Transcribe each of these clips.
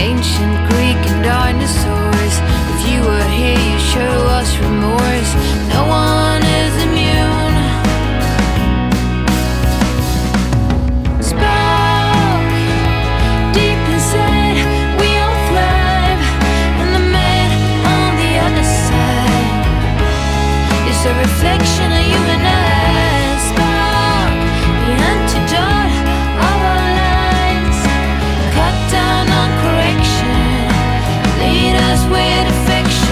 ancient Greek and dinosaurs. If you were here, you'd show us remorse. No one is immune. Spark deep inside, we all thrive, and the man on the other side is a reflection of you and I. Spark, the antidote of our lives. Cut down on correction, lead us with affection.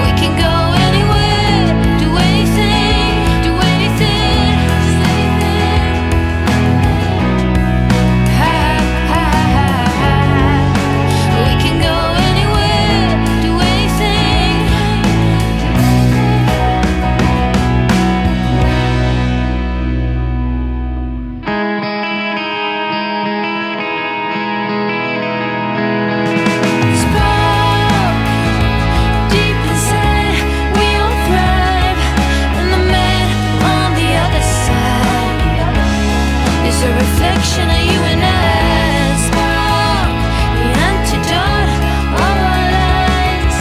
We can go anywhere, do anything, do anything, just anything. Ha ha ha ha. We can go anywhere, do anything. Spark deep inside, we all thrive, and the man on the other side is a reflection of you and I. Spark, the antidote of our lives.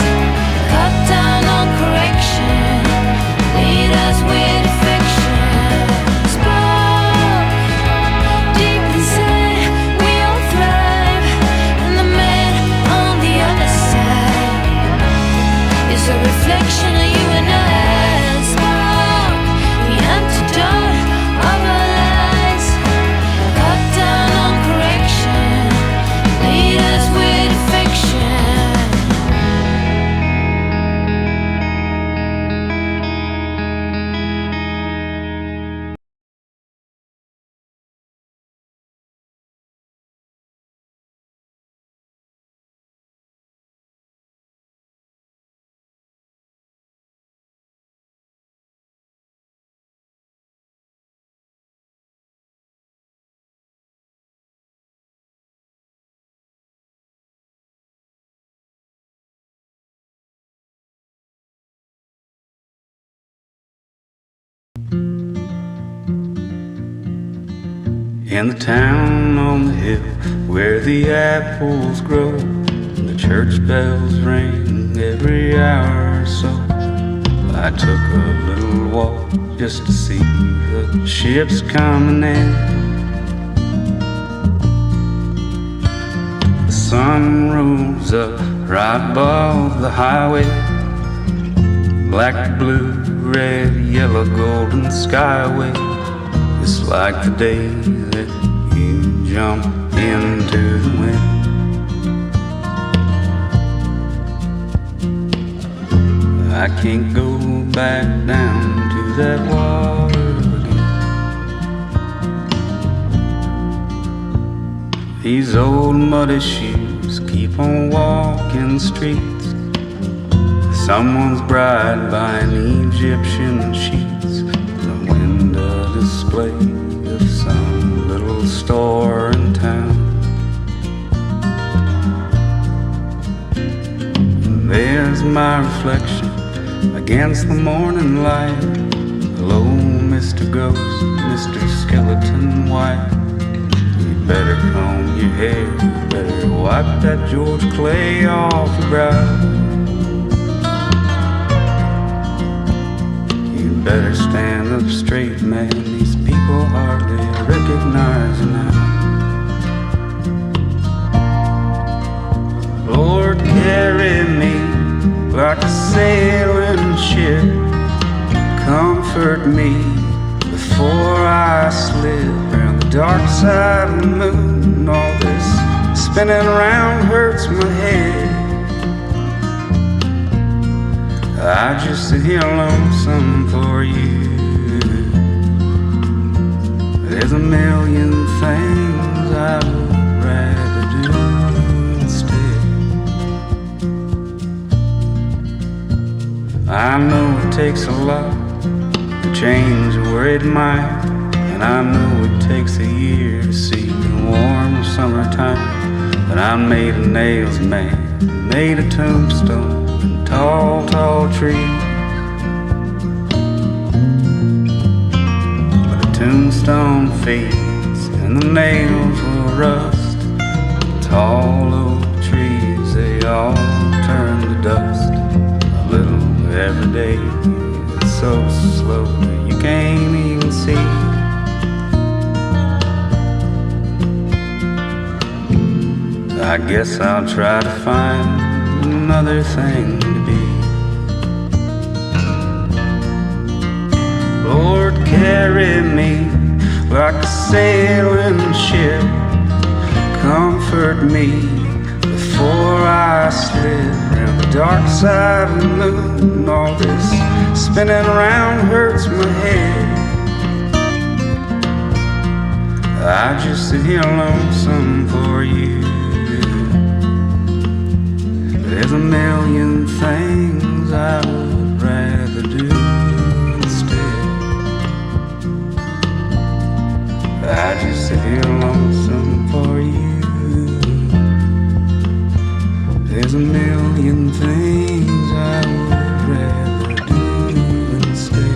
Cut down on correction, lead us with affection. Spark deep inside, we all thrive, and the man on the other side is a reflection of you and I. Spark, the antidote of our lives. Cut down on correction, lead us with affection. In the town on the hill where the apples grow and the church bells ring every hour or so, I took a little walk just to see the ships coming in. The sun rose up right above the highway, black, blue, red, yellow, golden skyway. It's like the day that you jump into the wind. I can't go back down to that water again. These old muddy shoes keep on walking the streets. Someone's bride buying Egyptian sheets, the window display of some little store in town. And there's my reflection against the morning light. Hello, Mr. Ghost, Mr. Skeleton White. You better comb your hair, you better wipe that George clay off your brow. You better stand up straight, man, these people hardly recognize you now. Lord, carry me like a sailing ship. Comfort me before I slip around the dark side of the moon. All this spinning around hurts my head. I just sit here lonesome for you. There's a million things I would rather do instead. I know it takes a lot to change a worried mind, and I know it takes a year to see the warm summertime. But I'm made of nails, man, made of tombstone and tall, tall trees. But the tombstone fades and the nails will rust, tall oak trees, they all turn to dust a little every day. It's so slow that you can't even see. I guess I'll try to find another thing to be. Lord, carry me like a sailing ship. Comfort me before I slip around the dark side of the moon. All this spinning around hurts my head. I just sit here lonesome for you. There's a million things I would rather do instead. I just sit here lonesome for you. There's a million things I would rather do instead.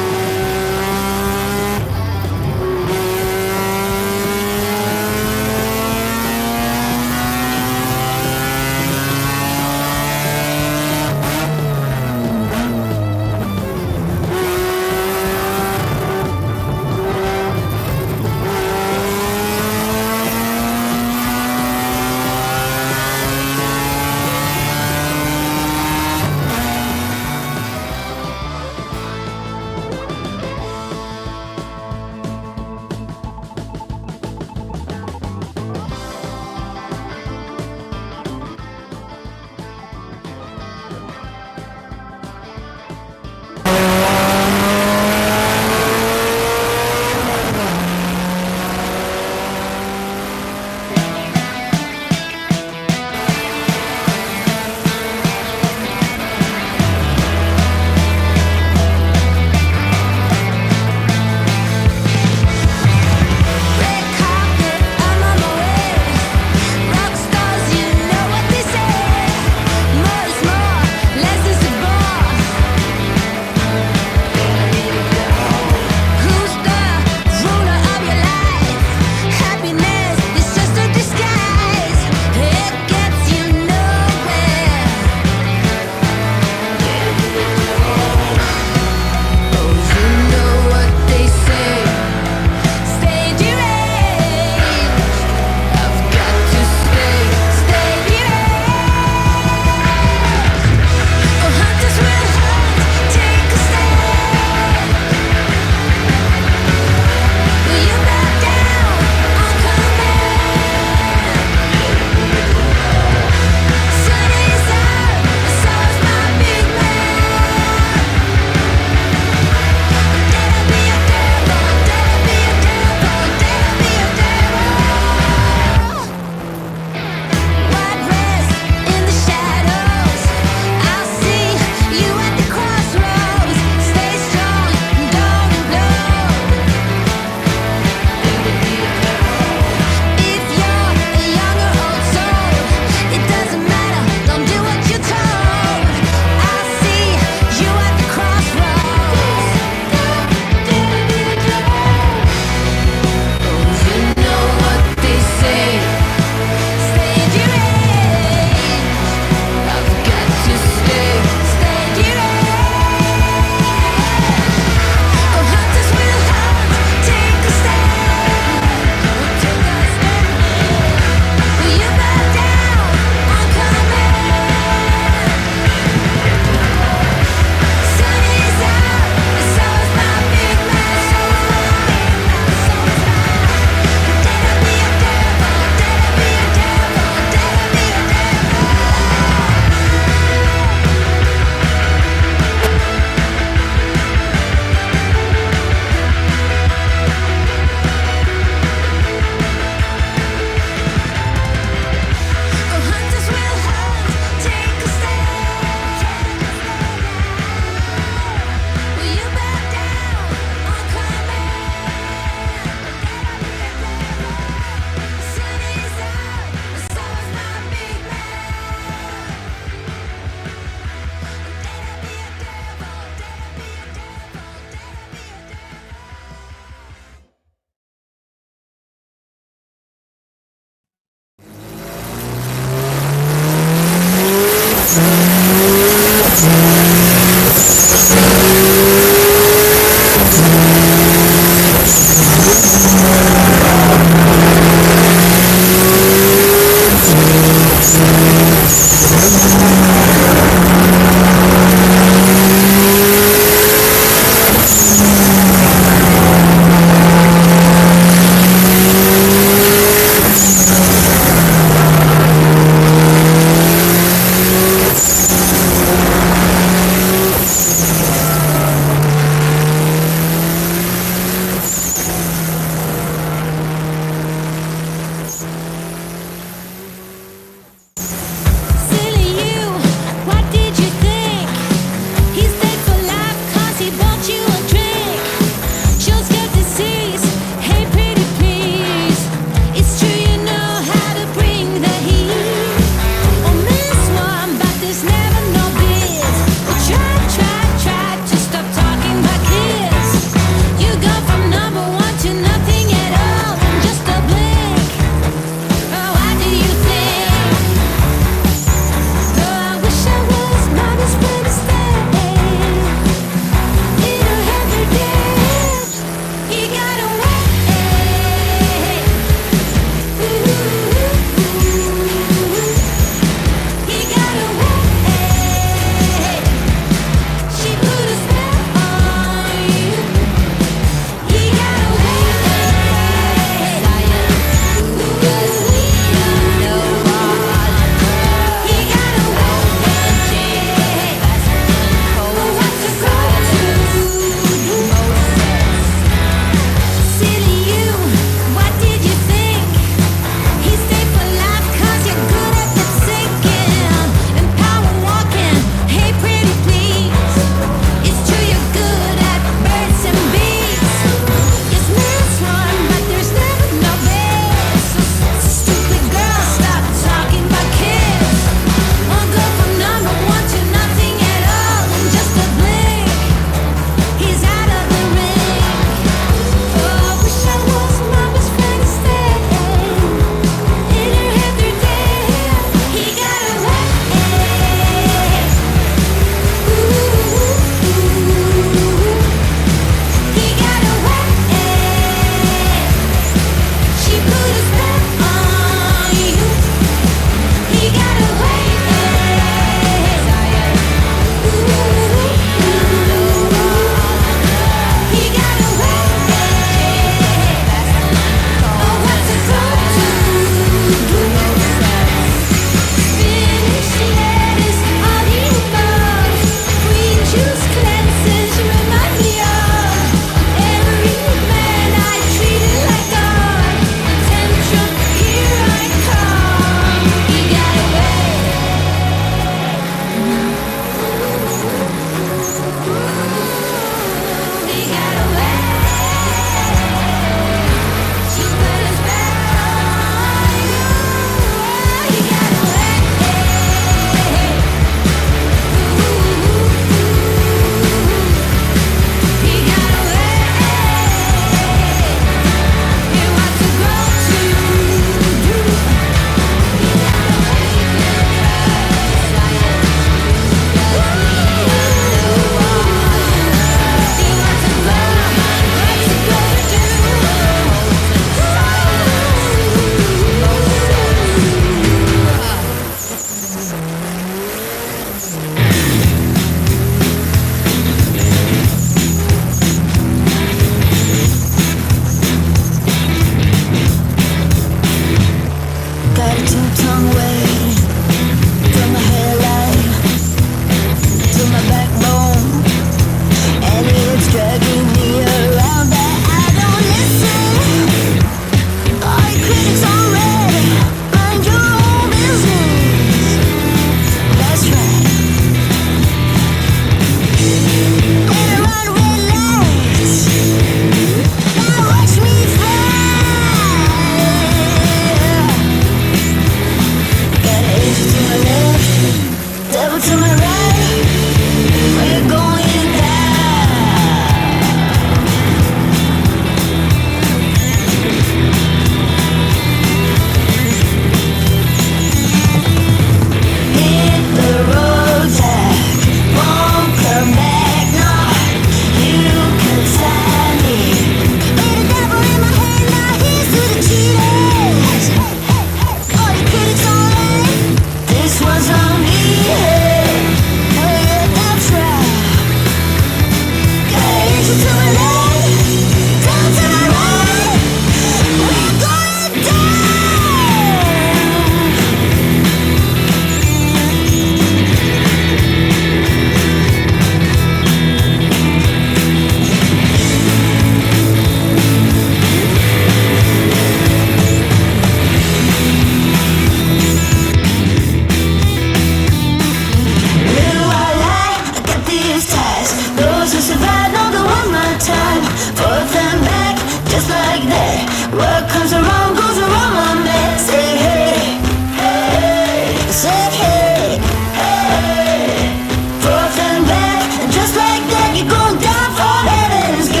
What comes around goes around, my man. Say hey, hey, say hey, hey. Forth and back, and just like that, you're going down for heaven's gate.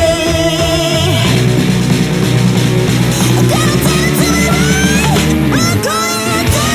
Down, down, tonight, we're going down.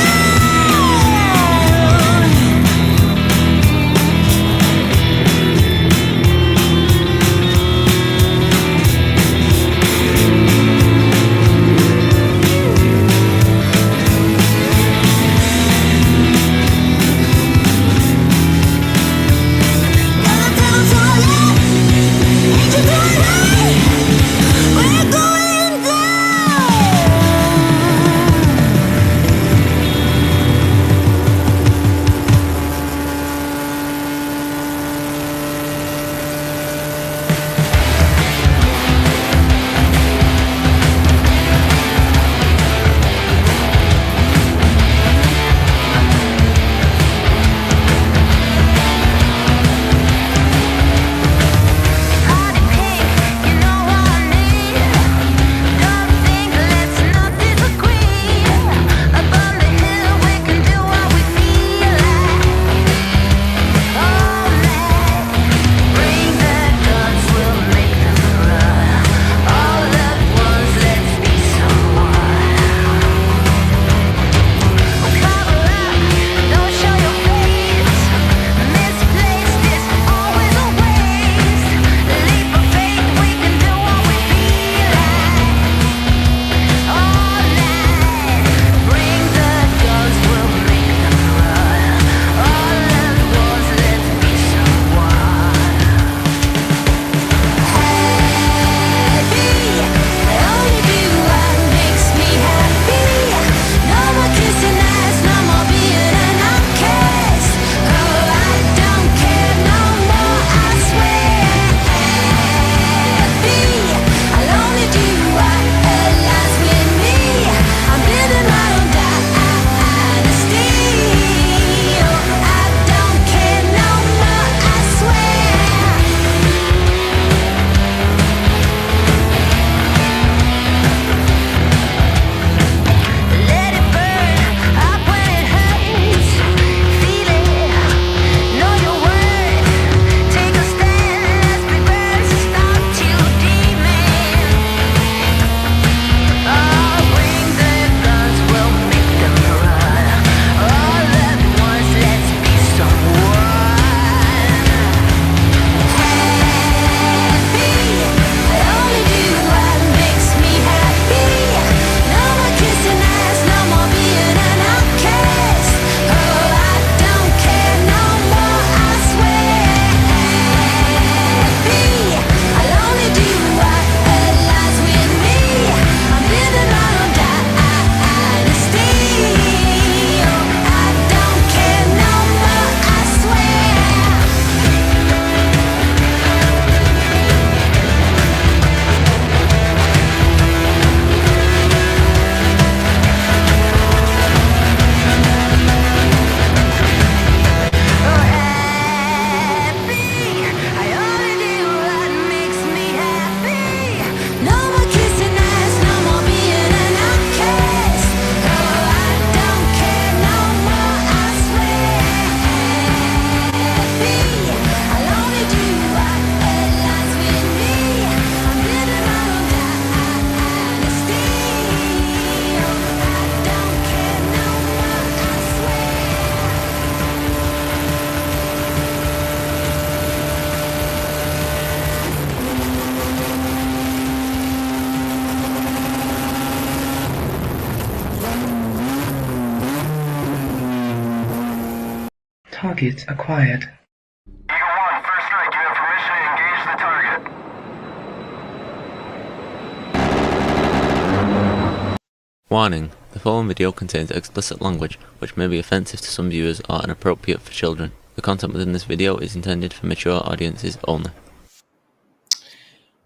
Targets acquired. Eagle 1, first strike. You have permission to engage the target. Warning: the following video contains explicit language which may be offensive to some viewers or inappropriate for children. The content within this video is intended for mature audiences only.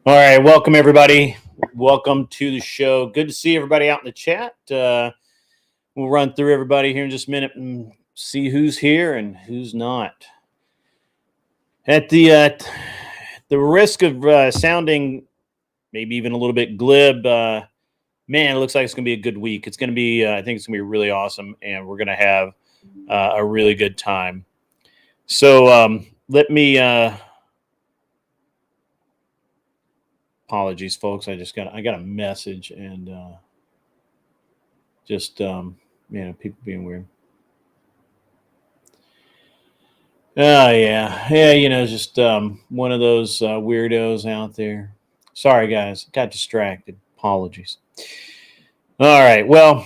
All right, welcome everybody. Welcome to the show. Good to see everybody out in the chat. We'll run through everybody here in just a minute and see who's here and who's not. At the risk of sounding maybe even a little bit glib, man, it looks like it's going to be a good week. It's going to be, I think it's going to be really awesome, and we're going to have a really good time. So let me, apologies, folks. I got a message, and people being weird. Oh yeah, just one of those weirdos out there. Sorry, guys, got distracted. Apologies. All right, well,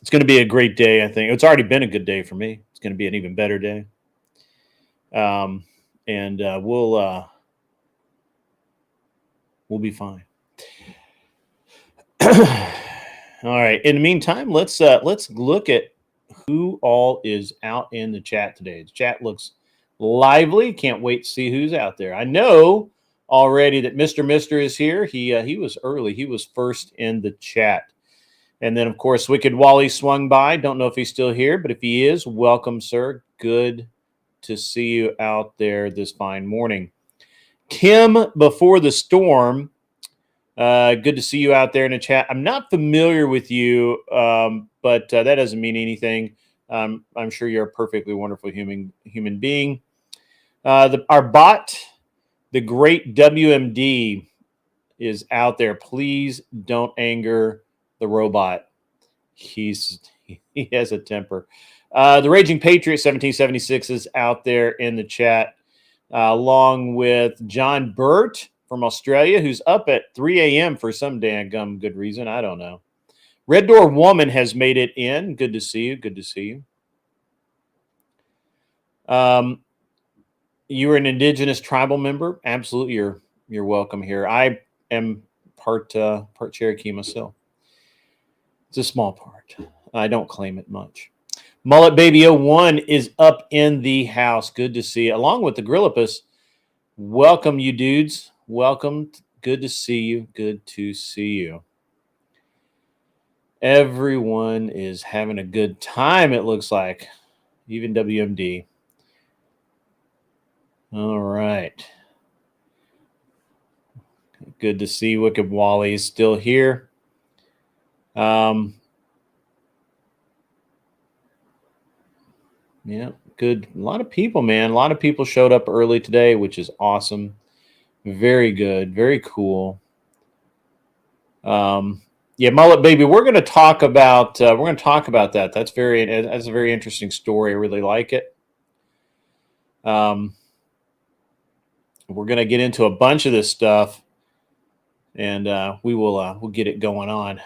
it's going to be a great day. I think it's already been a good day for me. It's going to be an even better day. And we'll be fine. All right. In the meantime, let's look at who all is out in the chat today. The chat looks lively. Can't wait to see who's out there. I know already that Mr. Mister is here. He was early. He was first in the chat. And then, of course, Wicked Wally swung by. Don't know if he's still here, but if he is, welcome, sir. Good to see you out there this fine morning. Kim Before the Storm, good to see you out there in the chat. I'm not familiar with you, but that doesn't mean anything. I'm sure you're a perfectly wonderful human being. Our bot, the great WMD, is out there. Please don't anger the robot. He has a temper. The Raging Patriot 1776 is out there in the chat, along with John Burt from Australia, who's up at 3 a.m. for some damn good reason. I don't know. Red Door Woman has made it in. Good to see you. Good to see you. You are an indigenous tribal member. Absolutely, you're welcome here. I am part Cherokee myself. It's a small part. I don't claim it much. Mullet Baby 01 is up in the house. Good to see you. Along with the Grillipus. Welcome, you dudes. Welcome. Good to see you. Good to see you. Everyone is having a good time, it looks like. Even WMD. All right. Good to see Wicked Wally is still here. Yeah, good. A lot of people, man. A lot of people showed up early today, which is awesome. Very good. Very cool. Yeah, Mullet Baby. We're going to talk about that. That's a very interesting story. I really like it. We're going to get into a bunch of this stuff, and we'll get it going on.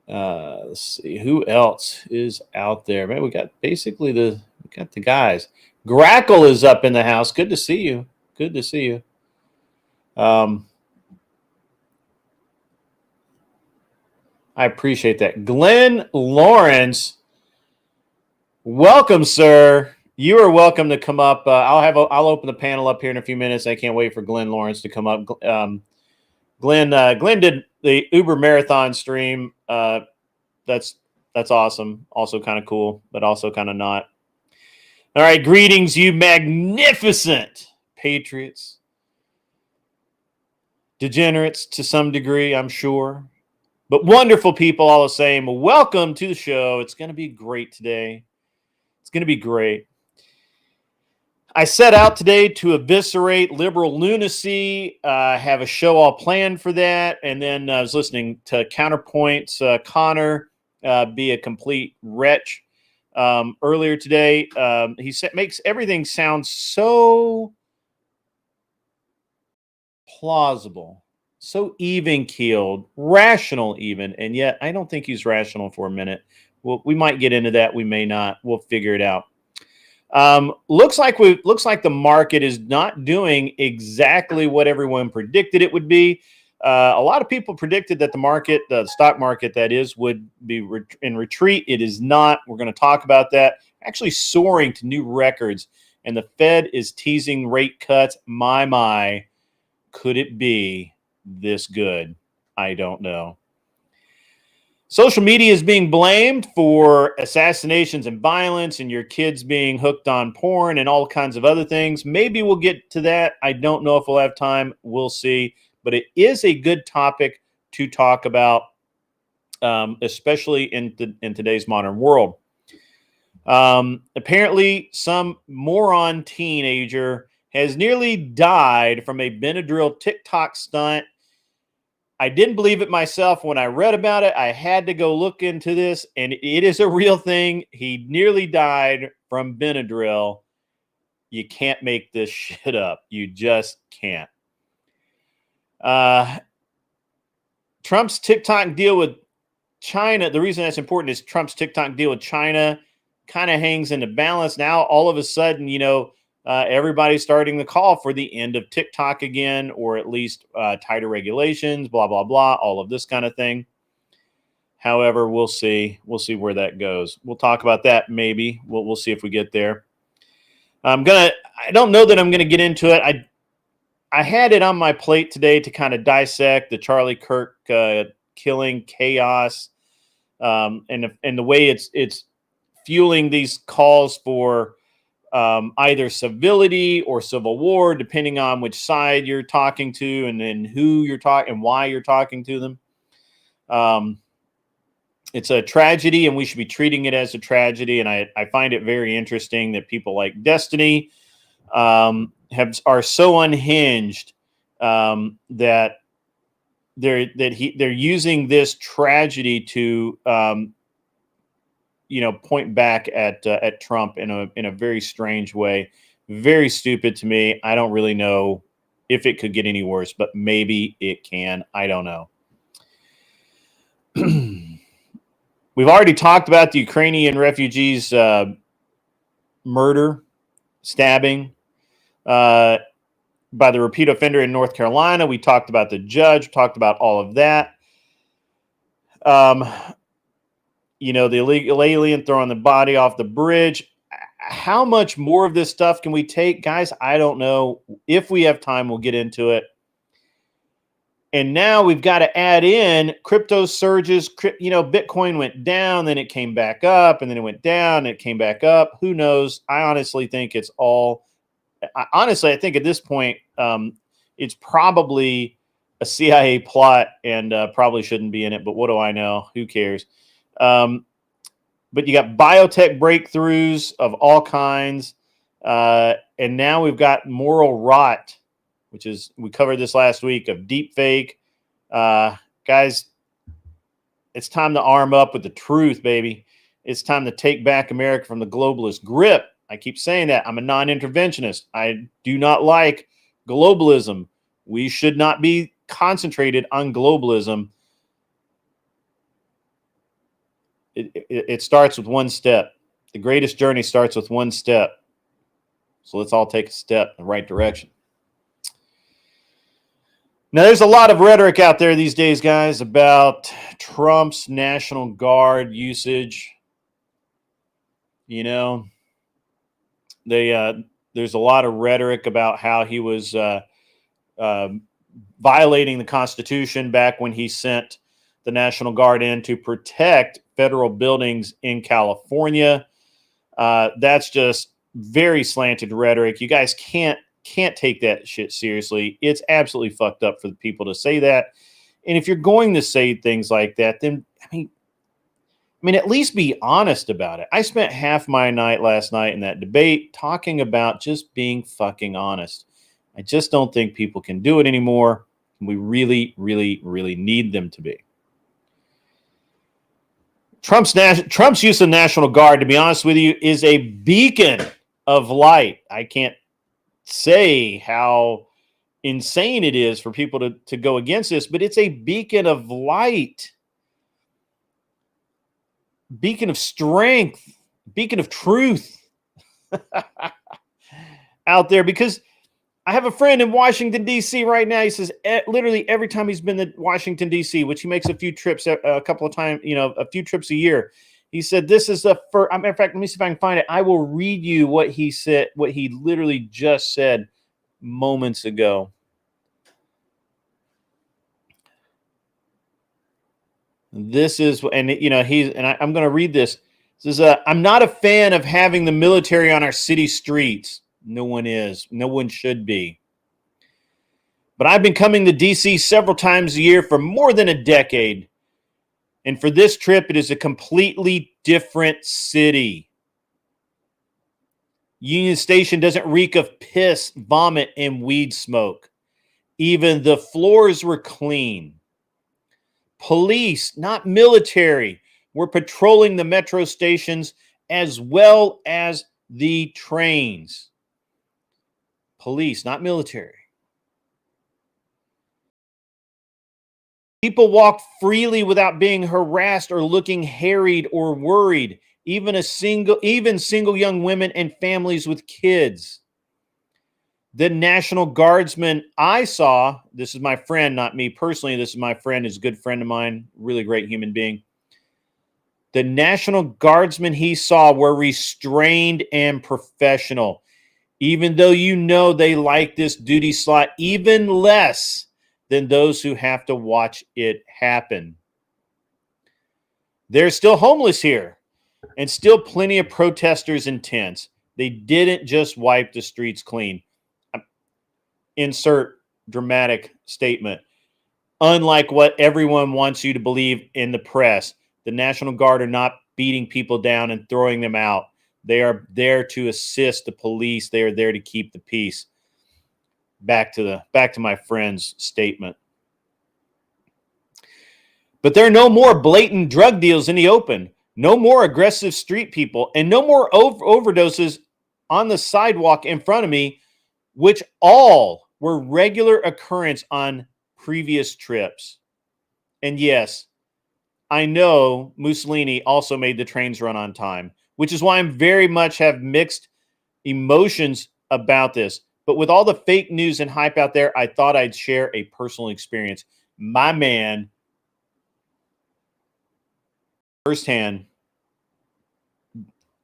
Let's see who else is out there. Man, we got the guys. Grackle is up in the house. Good to see you. Good to see you. I appreciate that. Glenn Lawrence, welcome, sir. You are welcome to come up. I'll open the panel up here in a few minutes. I can't wait for Glenn Lawrence to come up. Glenn did the Uber Marathon stream. That's awesome. Also kind of cool, but also kind of not. All right, greetings, you magnificent patriots. Degenerates to some degree, I'm sure. But wonderful people all the same. Welcome to the show. It's going to be great today. It's going to be great. I set out today to eviscerate liberal lunacy. I have a show all planned for that. And then I was listening to Counterpoint's Connor be a complete wretch earlier today. He makes everything sound so plausible, so even-keeled, rational even. And yet I don't think he's rational for a minute. Well, we might get into that. We may not. We'll figure it out. Looks like the market is not doing exactly what everyone predicted it would be. A lot of people predicted that the stock market, that is, would be in retreat. It is not. We're going to talk about that. Actually soaring to new records, and the Fed is teasing rate cuts. My, could it be this good? I don't know. Social media is being blamed for assassinations and violence and your kids being hooked on porn and all kinds of other things. Maybe we'll get to that. I don't know if we'll have time. We'll see. But it is a good topic to talk about, especially in today's modern world. Apparently, some moron teenager has nearly died from a Benadryl TikTok stunt. I didn't believe it myself when I read about it. I had to go look into this, and it is a real thing. He nearly died from Benadryl. You can't make this shit up. You just can't. Trump's TikTok deal with China, the reason that's important is Trump's TikTok deal with China kind of hangs in the balance. Now, all of a sudden, everybody's starting to call for the end of TikTok again, or at least tighter regulations, blah, blah, blah, all of this kind of thing. However, we'll see. We'll see where that goes. We'll talk about that maybe. We'll see if we get there. I don't know that I'm going to get into it. I had it on my plate today to kind of dissect the Charlie Kirk killing chaos, and the way it's fueling these calls for either civility or civil war, depending on which side you're talking to, and then who you're talking and why you're talking to them. It's a tragedy, and we should be treating it as a tragedy. And I find it very interesting that people like Destiny are so unhinged that they're using this tragedy to point back at Trump in a very strange way. Very stupid to me. I don't really know if it could get any worse, but maybe it can. I don't know. We've already talked about the Ukrainian refugees' murder, stabbing by the repeat offender in North Carolina. We talked about the judge, talked about all of that. The illegal alien throwing the body off the bridge. How much more of this stuff can we take? Guys, I don't know. If we have time, we'll get into it. And now we've got to add in crypto surges. Bitcoin went down, then it came back up, and then it went down, and it came back up. Who knows? I honestly think it's all... I think at this point, it's probably a CIA plot and probably shouldn't be in it, but what do I know? Who cares? But you got biotech breakthroughs of all kinds. And now we've got moral rot, which is, we covered this last week, of deep fake. Guys, it's time to arm up with the truth, baby. It's time to take back America from the globalist grip. I keep saying that. I'm a non-interventionist. I do not like globalism. We should not be concentrated on globalism. It starts with one step. The greatest journey starts with one step. So let's all take a step in the right direction. Now, there's a lot of rhetoric out there these days, guys, about Trump's National Guard usage. There's a lot of rhetoric about how he was violating the Constitution back when he sent the National Guard in to protect federal buildings in California. That's just very slanted rhetoric. You guys can't take that shit seriously. It's absolutely fucked up for the people to say that. And if you're going to say things like that, then I mean, at least be honest about it. I spent half my night last night in that debate talking about just being fucking honest. I just don't think people can do it anymore. We really, really, really need them to be. Trump's use of National Guard, to be honest with you, is a beacon of light. I can't say how insane it is for people to go against this, but it's a beacon of light, beacon of strength, beacon of truth out there. Because I have a friend in Washington, D.C. right now. He says literally every time he's been to Washington, D.C., which he makes a few trips, a couple of times, a few trips a year. He said, this is the first, matter of fact, let me see if I can find it. I will read you what he said, what he literally just said moments ago. This is, and I'm going to read this. This is, I'm not a fan of having the military on our city streets. No one is. No one should be. But I've been coming to DC several times a year for more than a decade. And for this trip, it is a completely different city. Union Station doesn't reek of piss, vomit, and weed smoke. Even the floors were clean. Police, not military, were patrolling the metro stations as well as the trains. Police, not military. People walked freely without being harassed or looking harried or worried. Even single young women and families with kids. The National Guardsman I saw, this is my friend, not me personally, this is my friend, is a good friend of mine, really great human being. The National Guardsmen he saw were restrained and professional, even though you know they like this duty slot even less than those who have to watch it happen. There's still homeless here and still plenty of protesters and tents. They didn't just wipe the streets clean. Insert dramatic statement. Unlike what everyone wants you to believe in the press, the National Guard are not beating people down and throwing them out. They are there to assist the police. They are there to keep the peace. Back to my friend's statement. But there are no more blatant drug deals in the open, no more aggressive street people, and no more overdoses on the sidewalk in front of me, which all were regular occurrence on previous trips. And yes, I know Mussolini also made the trains run on time, which is why I'm very much have mixed emotions about this. But with all the fake news and hype out there, I thought I'd share a personal experience. My man, firsthand,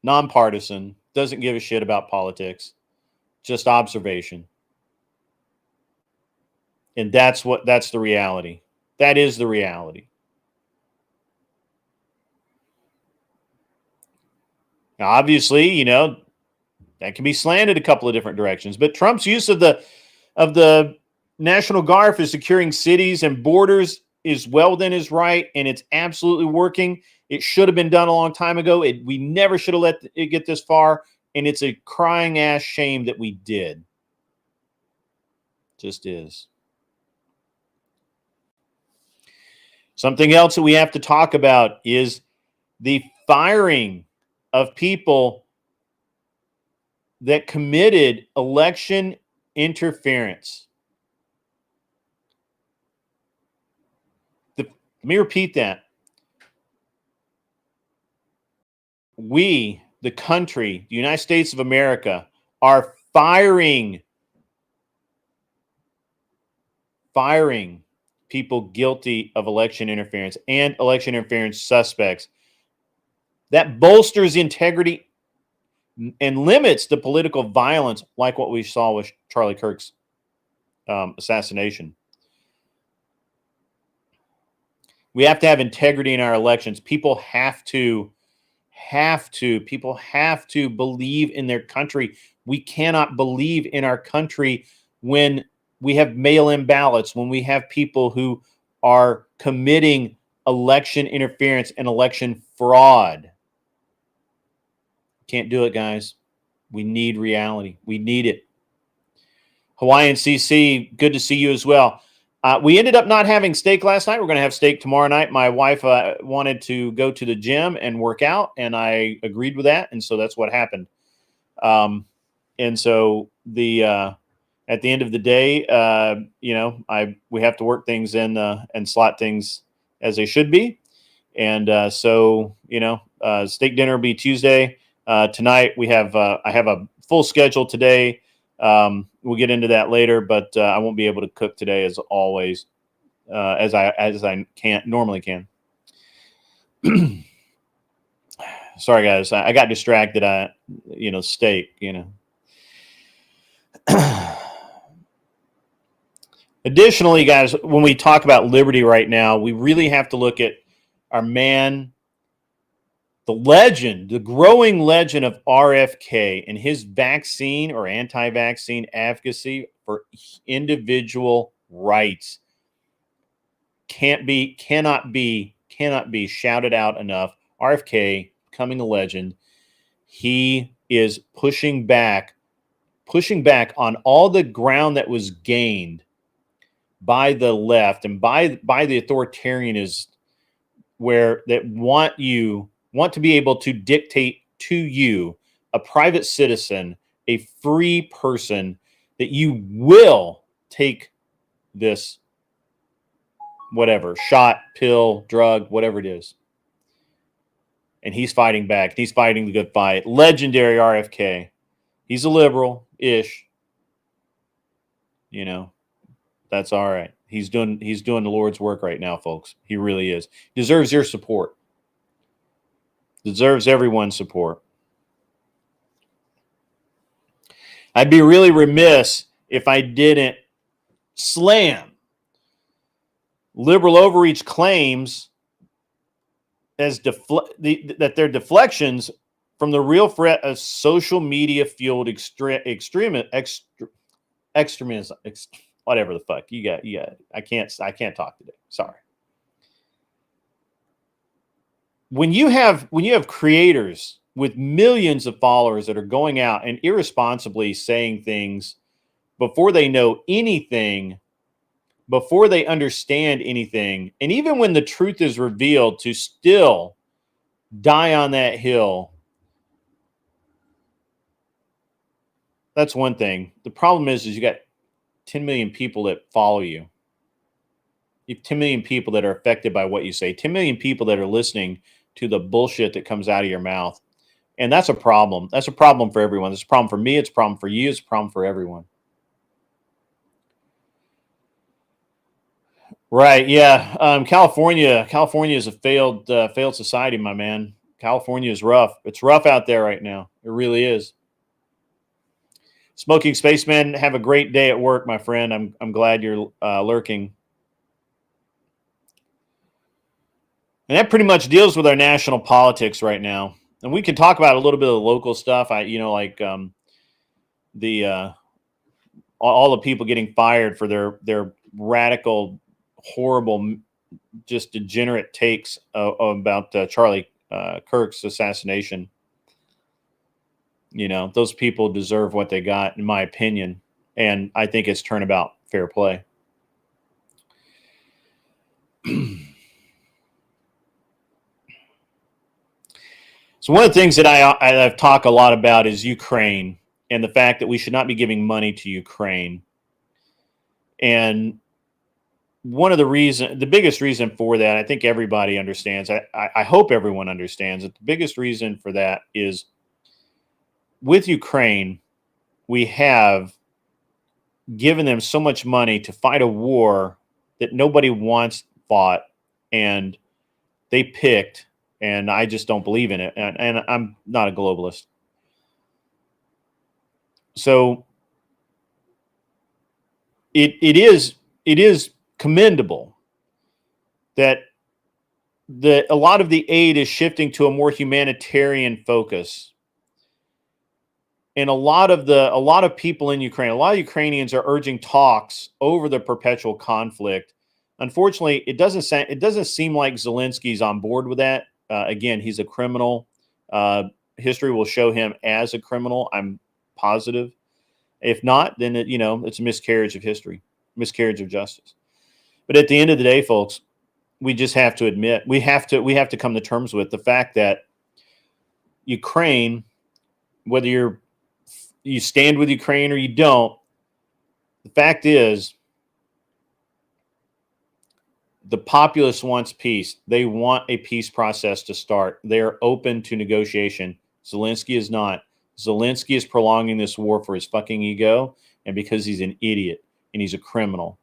nonpartisan, doesn't give a shit about politics, just observation. And that's the reality. That is the reality. Now, obviously, you know, that can be slanted a couple of different directions, but Trump's use of the National Guard for securing cities and borders is well within his right, and it's absolutely working. It should have been done a long time ago. We never should have let it get this far, and it's a crying ass shame that we did. Just is. Something else that we have to talk about is the firing of people that committed election interference. Let me repeat that. We, the country, the United States of America, are firing people guilty of election interference and election interference suspects. That bolsters integrity and limits the political violence like what we saw with Charlie Kirk's assassination. We have to have integrity in our elections. People have to believe in their country. We cannot believe in our country when we have mail-in ballots, when we have people who are committing election interference and election fraud. Can't do it, guys. We need reality. We need it. Hawaiian CC, good to see you as well. We ended up not having steak last night. We're going to have steak tomorrow night. My wife wanted to go to the gym and work out, and I agreed with that, and so that's what happened. And so at the end of the day, you know, we have to work things in and slot things as they should be. And so, you know, steak dinner will be Tuesday. Tonight we have I have a full schedule today. We'll get into that later, but I won't be able to cook today as always, as I normally can. Sorry, guys. I got distracted. Steak, Additionally, guys, when we talk about liberty right now, we really have to look at our man, the legend, the growing legend of RFK and his vaccine or anti-vaccine advocacy for individual rights cannot be shouted out enough. RFK, becoming a legend, he is pushing back on all the ground that was gained by the left and by the authoritarianism, where that want to be able to dictate to you, a private citizen, a free person, that you will take this whatever shot, pill, drug, whatever it is. And he's fighting back. He's fighting the good fight. Legendary RFK. He's a liberal-ish. You know, that's all right. He's doing the Lord's work right now, folks. He really is. Deserves your support. Deserves everyone's support. I'd be really remiss if I didn't slam liberal overreach claims as that they're deflections from the real threat of social media fueled extremism. Whatever the fuck you got. I can't talk today. Sorry. When you have creators with millions of followers that are going out and irresponsibly saying things before they know anything, before they understand anything, and even when the truth is revealed, to still die on that hill, that's one thing. The problem is you got 10 million people that follow you. You have 10 million people that are affected by what you say, 10 million people that are listening to the bullshit that comes out of your mouth. And that's a problem. That's a problem for everyone. It's a problem for me. It's a problem for you. It's a problem for everyone. Right. Yeah. California is a failed society, my man. California is rough. It's rough out there right now. It really is. Smoking Spaceman, have a great day at work, my friend. I'm glad you're lurking. And that pretty much deals with our national politics right now. And we can talk about a little bit of the local stuff. All the people getting fired for their radical, horrible, just degenerate takes about Charlie Kirk's assassination. You know, those people deserve what they got, in my opinion. And I think it's turnabout fair play. So one of the things that I've talked a lot about is Ukraine and the fact that we should not be giving money to Ukraine. And the biggest reason for that, I think everybody understands. I hope everyone understands that the biggest reason for that is with Ukraine, we have given them so much money to fight a war that nobody wants fought, and they picked. And I just don't believe in it. And I'm not a globalist. So it is commendable that a lot of the aid is shifting to a more humanitarian focus. And a lot of people in Ukraine, a lot of Ukrainians are urging talks over the perpetual conflict. Unfortunately, it doesn't seem like Zelensky's on board with that. Again, he's a criminal. History will show him as a criminal, I'm positive. If not, then it's a miscarriage of history, miscarriage of justice. But at the end of the day, folks, we just have to admit, we have to come to terms with the fact that Ukraine, whether you stand with Ukraine or you don't, the fact is, the populace wants peace. They want a peace process to start. They are open to negotiation. Zelensky is not. Zelensky is prolonging this war for his fucking ego and because he's an idiot and he's a criminal.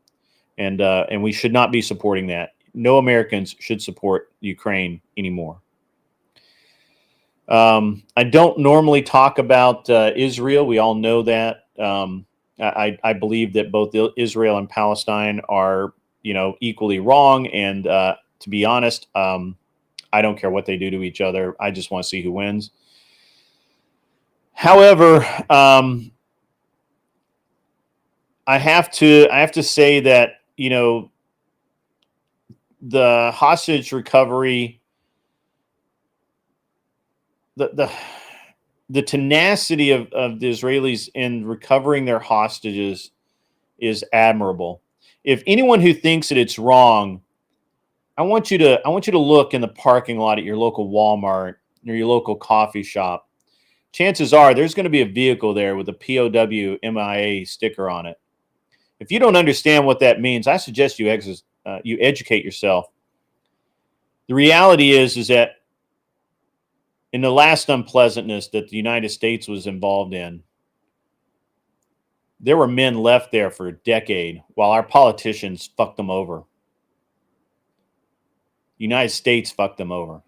And we should not be supporting that. No Americans should support Ukraine anymore. I don't normally talk about Israel. We all know that. I believe that both Israel and Palestine are equally wrong. And to be honest, I don't care what they do to each other. I just want to see who wins. However, I have to say that, you know, the hostage recovery, the tenacity of the Israelis in recovering their hostages is admirable. If anyone who thinks that it's wrong, I want you to look in the parking lot at your local Walmart or your local coffee shop. Chances are there's going to be a vehicle there with a POW MIA sticker on it. If you don't understand what that means, I suggest you educate yourself. The reality is that in the last unpleasantness that the United States was involved in, there were men left there for a decade while our politicians fucked them over. The United States fucked them over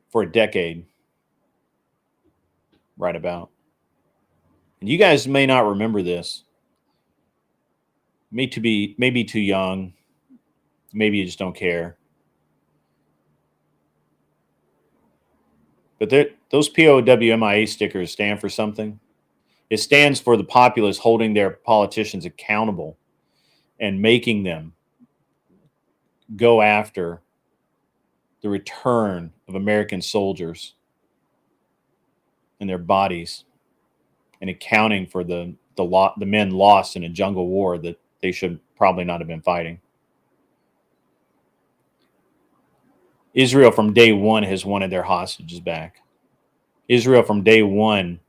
for a decade, right about. And you guys may not remember this. Maybe too young. Maybe you just don't care. But those POWMIA stickers stand for something. It stands for the populace holding their politicians accountable and making them go after the return of American soldiers and their bodies and accounting for the men lost in a jungle war that they should probably not have been fighting. Israel from day one has wanted their hostages back. Israel from day one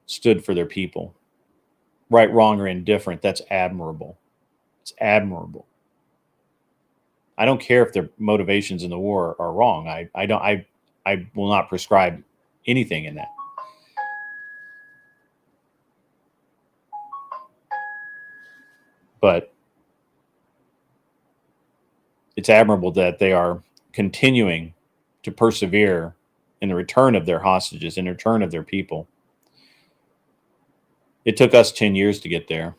stood for their people. Right, wrong, or indifferent, that's admirable. It's admirable. I don't care if their motivations in the war are wrong. I will not prescribe anything in that. But it's admirable that they are continuing to persevere in the return of their hostages, in the return of their people. It took us 10 years to get there.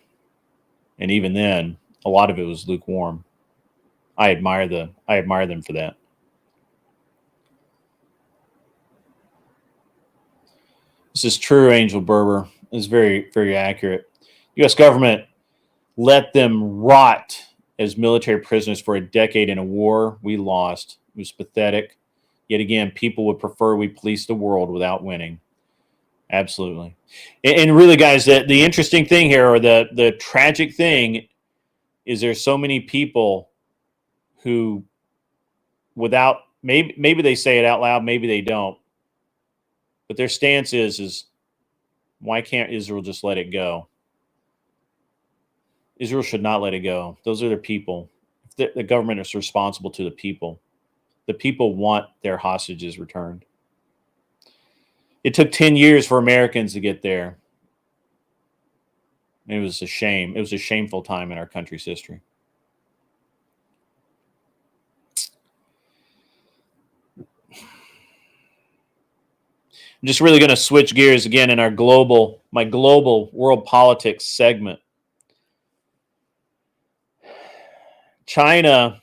And even then, a lot of it was lukewarm. I admire them for that. This is true, Angel Berber. It's very, very accurate. U.S. government let them rot as military prisoners for a decade in a war we lost. It was pathetic. Yet again, people would prefer we police the world without winning. Absolutely. And really, guys, the interesting thing here, or the tragic thing, is there's so many people who, without, maybe they say it out loud, maybe they don't, but their stance is why can't Israel just let it go? Israel should not let it go. Those are their people. The government is responsible to the people. The people want their hostages returned. It took 10 years for Americans to get there. It was a shame. It was a shameful time in our country's history. I'm just really going to switch gears again in my global world politics segment. China's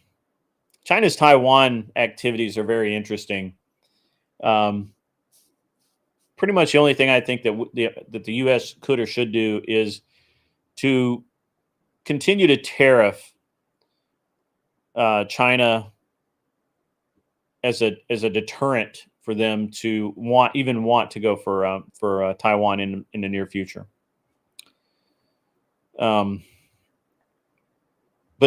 Taiwan activities are very interesting. Pretty much the only thing I think that the U.S. could or should do is to continue to tariff China as a deterrent for them to want to go for Taiwan in the near future. But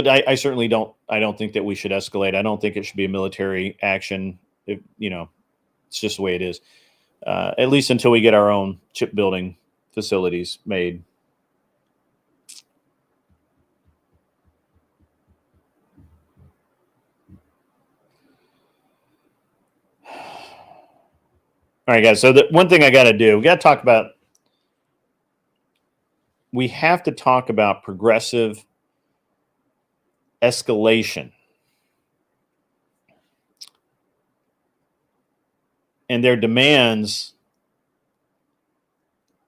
I certainly don't. I don't think that we should escalate. I don't think it should be a military action. It's just the way it is. At least until we get our own chip building facilities made. All right, guys. So the one thing I got to do, we have to talk about progressive escalation and their demands.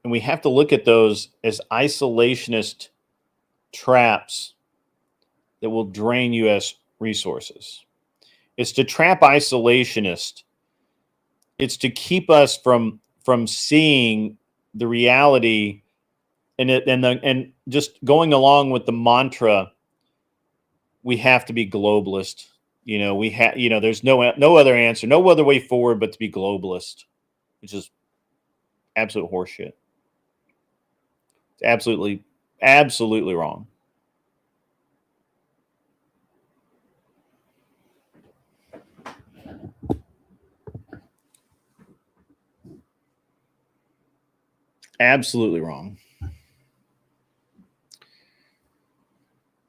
And we have to look at those as isolationist traps that will drain U.S. resources. It's to trap isolationists. It's to keep us from seeing the reality and just going along with the mantra, we have to be globalist. There's no other answer, no other way forward but to be globalist, which is absolute horseshit. It's absolutely wrong. Absolutely wrong.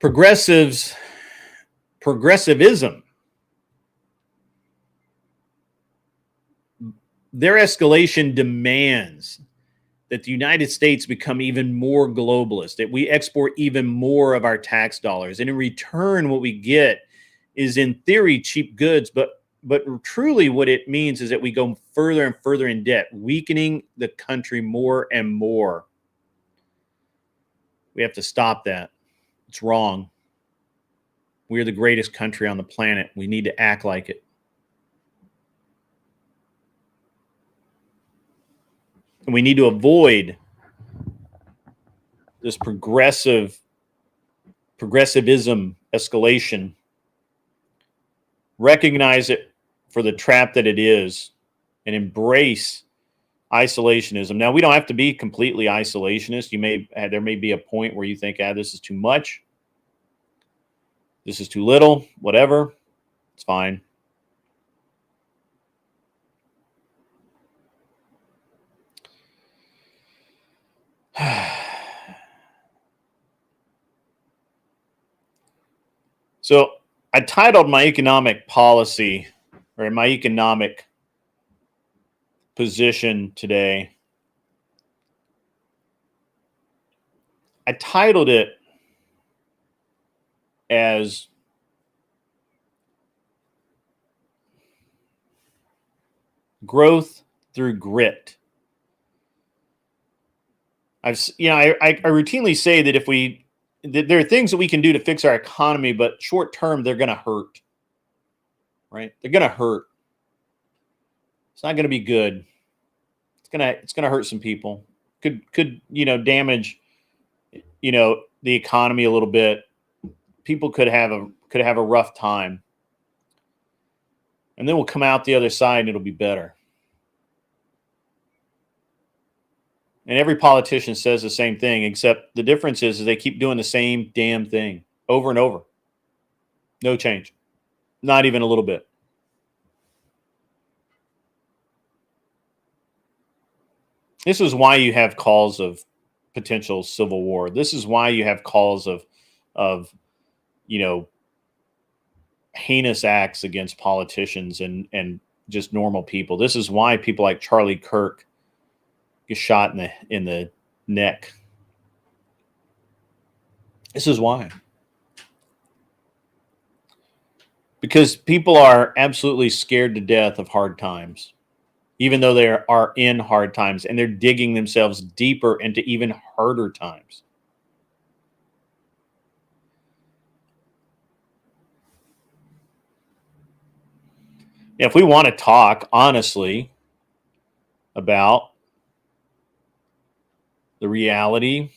Progressivism, their escalation demands that the United States become even more globalist, that we export even more of our tax dollars. And in return, what we get is, in theory, cheap goods, but truly what it means is that we go further and further in debt, weakening the country more and more. We have to stop that. It's wrong. We're the greatest country on the planet. We need to act like it. And we need to avoid this progressivism escalation. Recognize it for the trap that it is and embrace isolationism. Now, we don't have to be completely isolationist. There may be a point where you think, this is too much. This is too little, whatever. It's fine. So I titled my economic policy, or my economic position today, I titled it as growth through grit. I routinely say that there are things that we can do to fix our economy, but short term, they're going to hurt, right? They're going to hurt. It's not going to be good. It's going to hurt some people. Could damage, the economy a little bit. People could have a rough time. And then we'll come out the other side and it'll be better. And every politician says the same thing, except the difference is they keep doing the same damn thing over and over. No change. Not even a little bit. This is why you have calls of potential civil war. This is why you have calls of heinous acts against politicians and just normal people. This is why people like Charlie Kirk get shot in the neck. This is why. Because people are absolutely scared to death of hard times, even though they are in hard times, and they're digging themselves deeper into even harder times. If we want to talk honestly about the reality,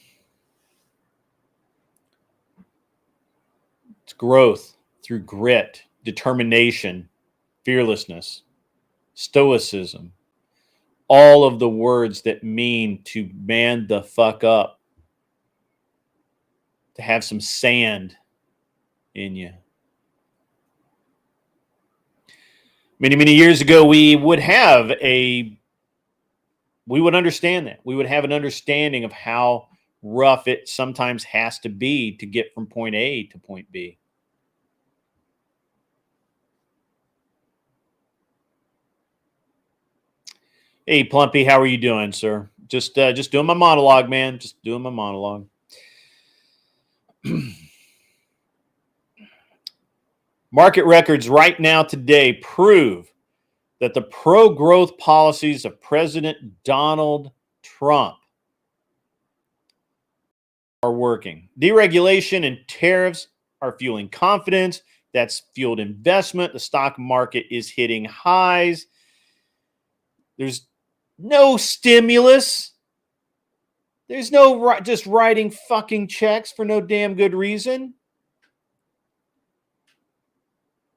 it's growth through grit, determination, fearlessness, stoicism, all of the words that mean to man the fuck up, to have some sand in you. Many, many years ago, we would understand that. We would have an understanding of how rough it sometimes has to be to get from point A to point B. Hey, Plumpy, how are you doing, sir? Just doing my monologue, man. Just doing my monologue. Market records right now today prove that the pro-growth policies of President Donald Trump are working. Deregulation and tariffs are fueling confidence. That's fueled investment. The stock market is hitting highs. There's no stimulus. There's no just writing fucking checks for no damn good reason.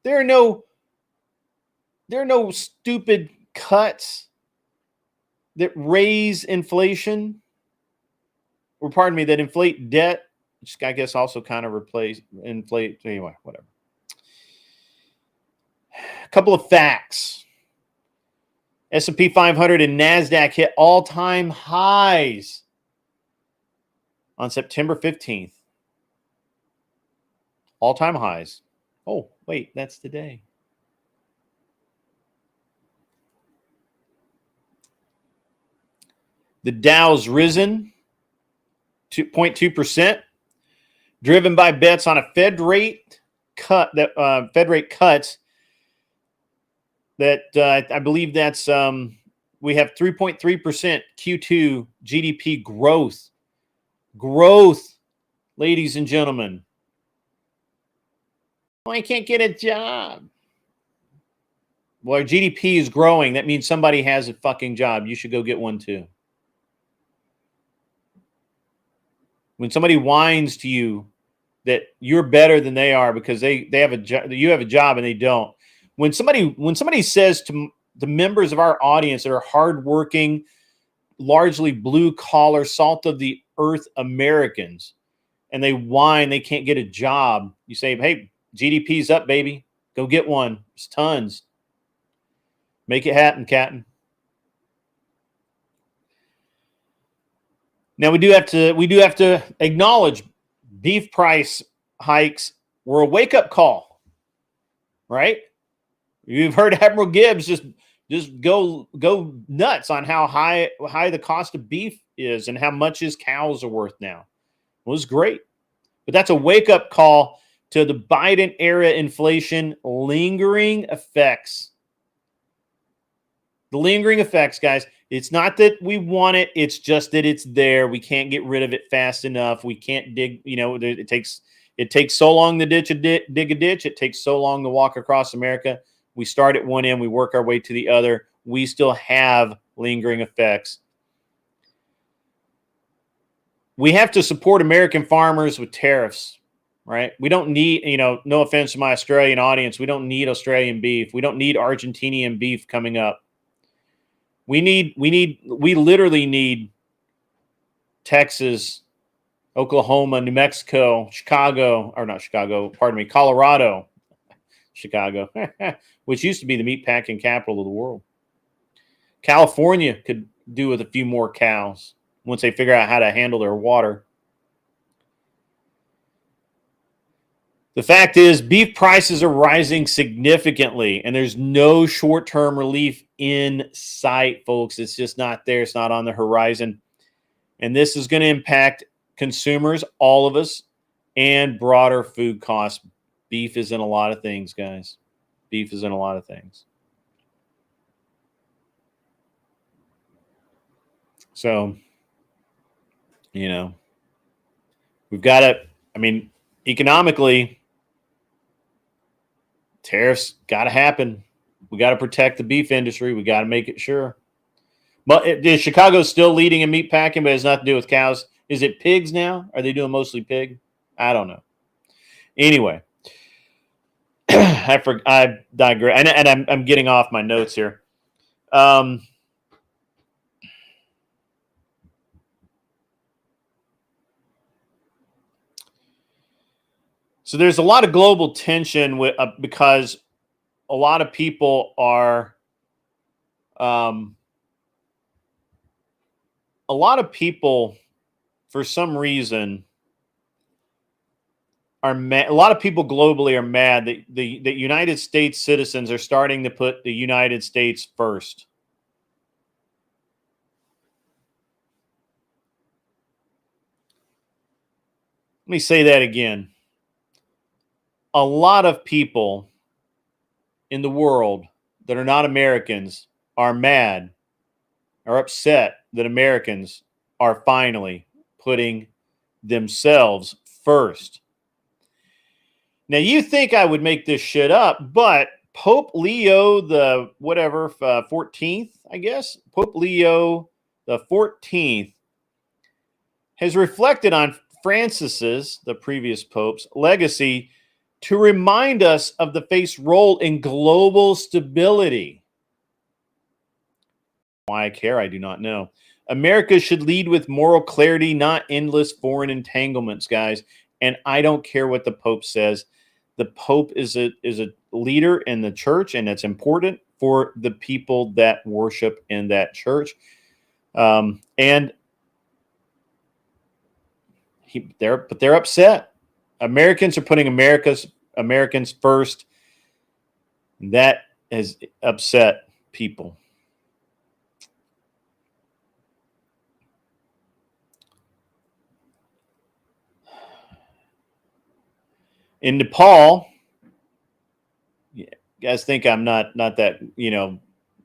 There are no stupid cuts that raise inflation, or pardon me, that inflate debt, which I guess also kind of inflate. Anyway, whatever. A couple of facts. S&P 500 and NASDAQ hit all-time highs on September 15th. All-time highs. Oh, wait, that's today. The Dow's risen 2.2%, driven by bets on a Fed rate cuts that I believe that's we have 3.3% Q2 GDP growth. Growth, ladies and gentlemen. Well, I can't get a job. Well, our GDP is growing. That means somebody has a fucking job. You should go get one too. When somebody whines to you that you're better than they are because they have a job, you have a job and they don't. When somebody says to the members of our audience that are hardworking, largely blue collar, salt of the earth Americans, and they whine they can't get a job, you say, "Hey, GDP's up, baby. Go get one. There's tons. Make it happen, Captain." Now we do have to acknowledge beef price hikes were a wake-up call, right? You've heard Admiral Gibbs just go nuts on how high the cost of beef is and how much his cows are worth now. It was great. But that's a wake-up call to the Biden era inflation lingering effects. The lingering effects, guys. It's not that we want it. It's just that it's there. We can't get rid of it fast enough. We can't dig. It takes so long to dig a ditch. It takes so long to walk across America. We start at one end. We work our way to the other. We still have lingering effects. We have to support American farmers with tariffs, right? We don't need, no offense to my Australian audience, we don't need Australian beef. We don't need Argentinian beef coming up. We literally need Texas, Oklahoma, New Mexico, Colorado, Chicago, which used to be the meatpacking capital of the world. California could do with a few more cows once they figure out how to handle their water. The fact is, beef prices are rising significantly, and there's no short-term relief in sight, folks. It's just not there. It's not on the horizon. And this is going to impact consumers, all of us, and broader food costs. Beef is in a lot of things, guys. Beef is in a lot of things. So, we've got to, economically, tariffs got to happen. We got to protect the beef industry. We got to make it sure. But is Chicago still leading in meat packing, but it has nothing to do with cows? Is it pigs now? Are they doing mostly pig? I don't know. Anyway, I digress, and I'm getting off my notes here. So there's a lot of global tension because a lot of people are, for some reason, are mad. A lot of people globally are mad that the United States citizens are starting to put the United States first. Let me say that again. A lot of people in the world that are not Americans are mad, are upset that Americans are finally putting themselves first. Now, you think I would make this shit up, but Pope Leo the 14th, I guess, Pope Leo the 14th has reflected on Francis's, the previous pope's, legacy to remind us of the faith's role in global stability. Why I care, I do not know. America should lead with moral clarity, not endless foreign entanglements, guys. And I don't care what the Pope says. The Pope is a leader in the church, and it's important for the people that worship in that church. And they're upset. Americans are putting Americans first. That has upset people. In Nepal, you guys think I'm not that,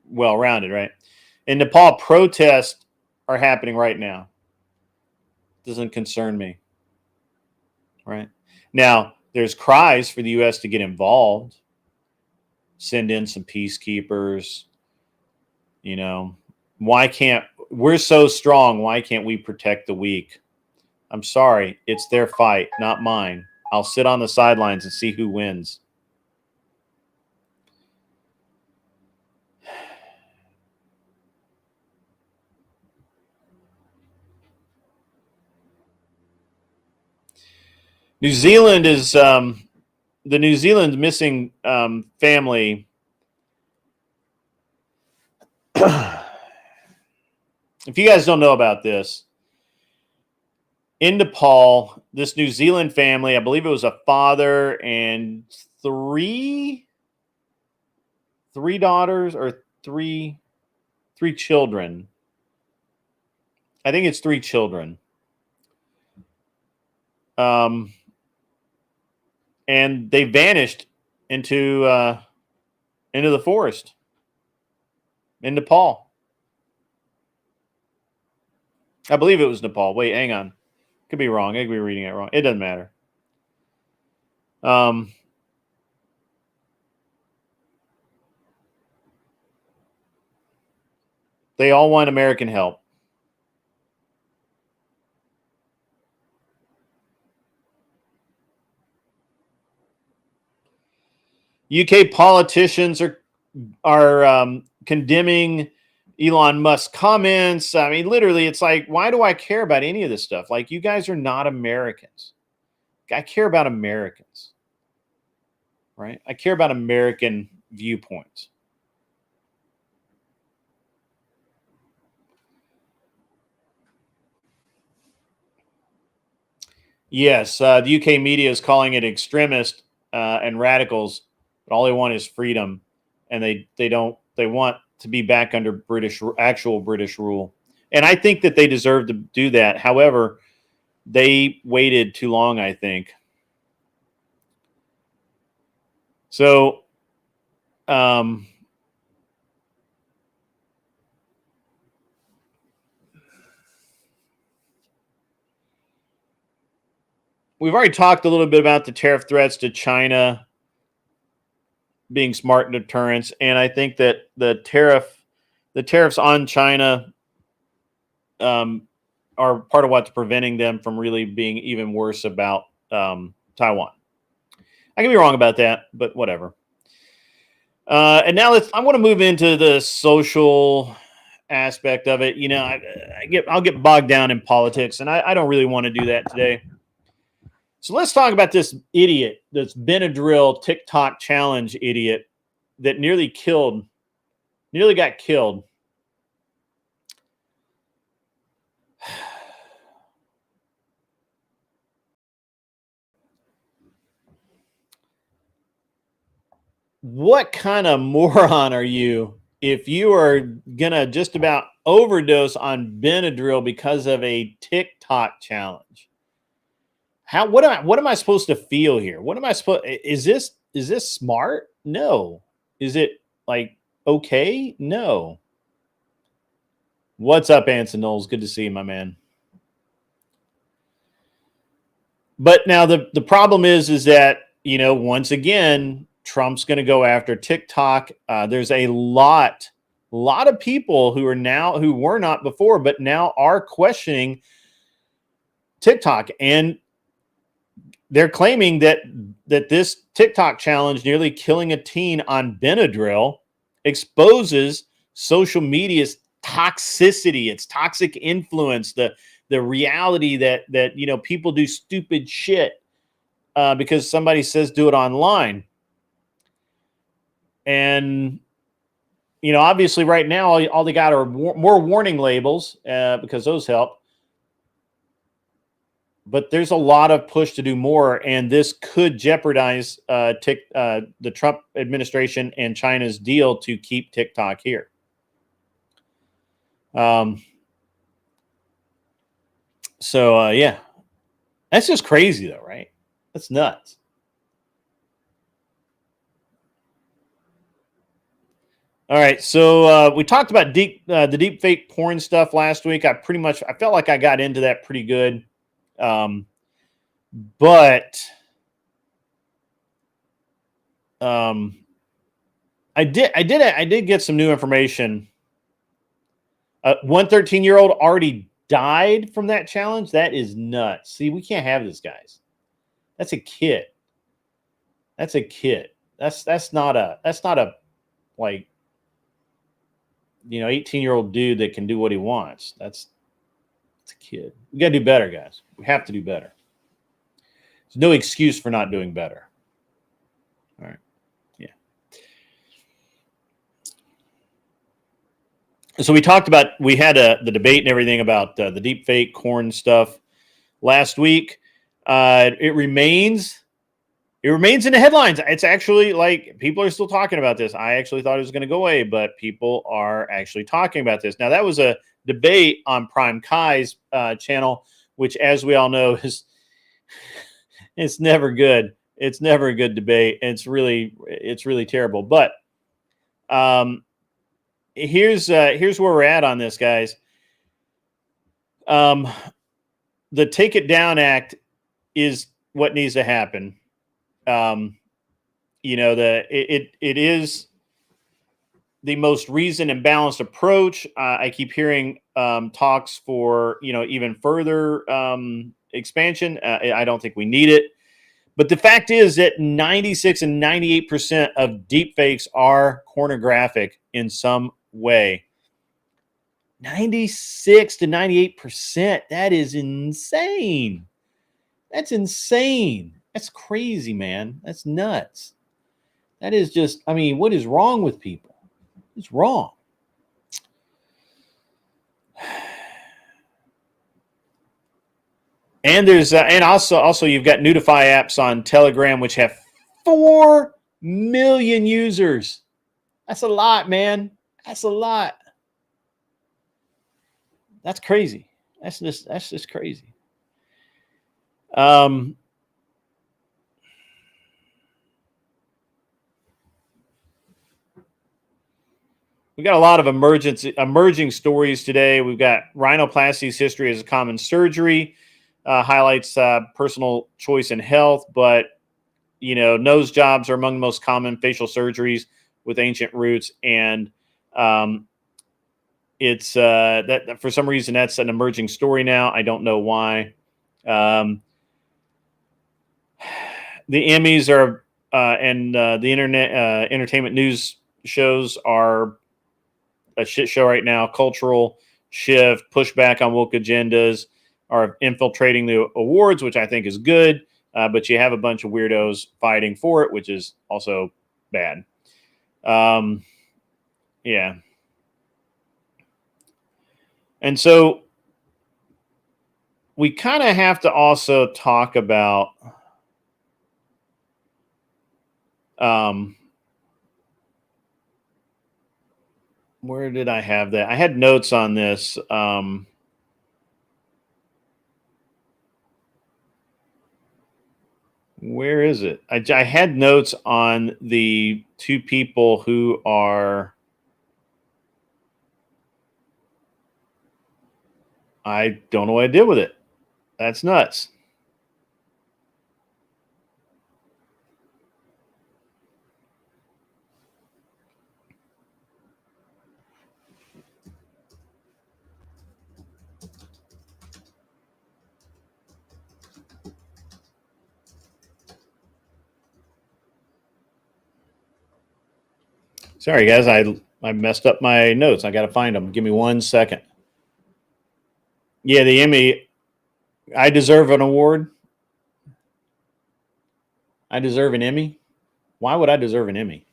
well-rounded, right? In Nepal, protests are happening right now. Doesn't concern me, right? Now, there's cries for the U.S. to get involved, send in some peacekeepers. Why can't we're so strong? Why can't we protect the weak? I'm sorry, it's their fight, not mine. I'll sit on the sidelines and see who wins. New Zealand is the New Zealand missing family. If you guys don't know about this, in Nepal, this New Zealand family, I believe it was a father and three daughters or three children. I think it's 3 children. And they vanished into the forest in Nepal. I believe it was Nepal. Wait, hang on. Could be wrong. I could be reading it wrong. It doesn't matter. They all want American help. UK politicians are condemning Elon Musk's comments. I mean, literally, it's like, why do I care about any of this stuff? Like, you guys are not Americans. I care about Americans, right? I care about American viewpoints. Yes, the UK media is calling it extremist and radicals, but all they want is freedom, and they want to be back under actual British rule. And I think that they deserve to do that. However, they waited too long, I think. So, we've already talked a little bit about the tariff threats to China being smart deterrents, and I think that the tariffs on China are part of what's preventing them from really being even worse about Taiwan. I can be wrong about that, but whatever. And now I want to move into the social aspect of it. I'll get bogged down in politics, and I don't really want to do that today. So let's talk about this idiot, this Benadryl TikTok challenge idiot that nearly got killed. What kind of moron are you if you are gonna just about overdose on Benadryl because of a TikTok challenge? What am I supposed to feel here? What am I supposed? Is this smart? No. Is it like okay? No. What's up, Anson Knowles? Good to see you, my man. But now the problem is that once again Trump's going to go after TikTok. There's a lot of people who were not before, but now are questioning TikTok, and they're claiming that this TikTok challenge, nearly killing a teen on Benadryl, exposes social media's toxicity, its toxic influence, the reality that people do stupid shit because somebody says do it online. And obviously, right now, all they got are more warning labels because those help. But there's a lot of push to do more, and this could jeopardize the Trump administration and China's deal to keep TikTok here. Yeah, that's just crazy, though, right? That's nuts. All right, so we talked about the deep fake porn stuff last week. I felt like I got into that pretty good, but I did get some new information. One 13-year-old already died from that challenge. That is nuts. See, we can't have this, guys. That's a kid. That's a kid. That's not a like 18-year-old dude that can do what he wants. That's a kid. We got to do better, guys. We have to do better. There's no excuse for not doing better. All right. Yeah. So we had the debate and everything about the deep fake corn stuff last week. It remains in the headlines. It's actually like people are still talking about this. I actually thought it was going to go away, but people are actually talking about this. Now, that was a debate on Prime Kai's channel, which, as we all know, it's never good. It's never a good debate. It's really terrible. But here's where we're at on this, guys. The Take It Down Act is what needs to happen. It is the most reasoned and balanced approach. I keep hearing talks for even further expansion. I don't think we need it, but the fact is that 96 and 98% of deepfakes are pornographic in some way. 96 to 98%. That is insane. That's insane. That's crazy, man. That's nuts. That is just, what is wrong with people? It's wrong. And there's, and also you've got Notify apps on Telegram, which have 4 million users. That's a lot, man. That's a lot. That's crazy. That's just crazy. We got a lot of emerging stories today. We've got rhinoplasty's history as a common surgery, highlights personal choice and health, but nose jobs are among the most common facial surgeries with ancient roots, and it's that for some reason that's an emerging story now. I don't know why. The Emmys are and the internet entertainment news shows are a shit show right now. Cultural shift, pushback on woke agendas are infiltrating the awards, which I think is good. But you have a bunch of weirdos fighting for it, which is also bad. Yeah. And so we kind of have to also talk about where did I have that? I had notes on this. Where is it? I had notes on the two people who are. I don't know what I did with it. That's nuts. Sorry, guys. I messed up my notes. I got to find them. Give me 1 second. Yeah, the Emmy. I deserve an award. I deserve an Emmy. Why would I deserve an Emmy?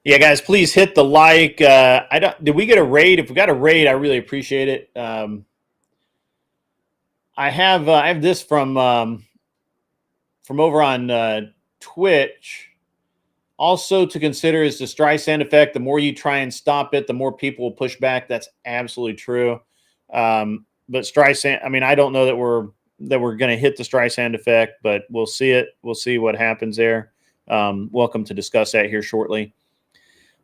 Yeah, guys, please hit the like. I don't. Did we get a raid? If we got a raid, I really appreciate it. I have this from over on Twitch. Also to consider is the Streisand effect. The more you try and stop it, the more people will push back. That's absolutely true. But Streisand, I mean, I don't know that we're going to hit the Streisand effect, but we'll see it. We'll see what happens there. Welcome to discuss that here shortly.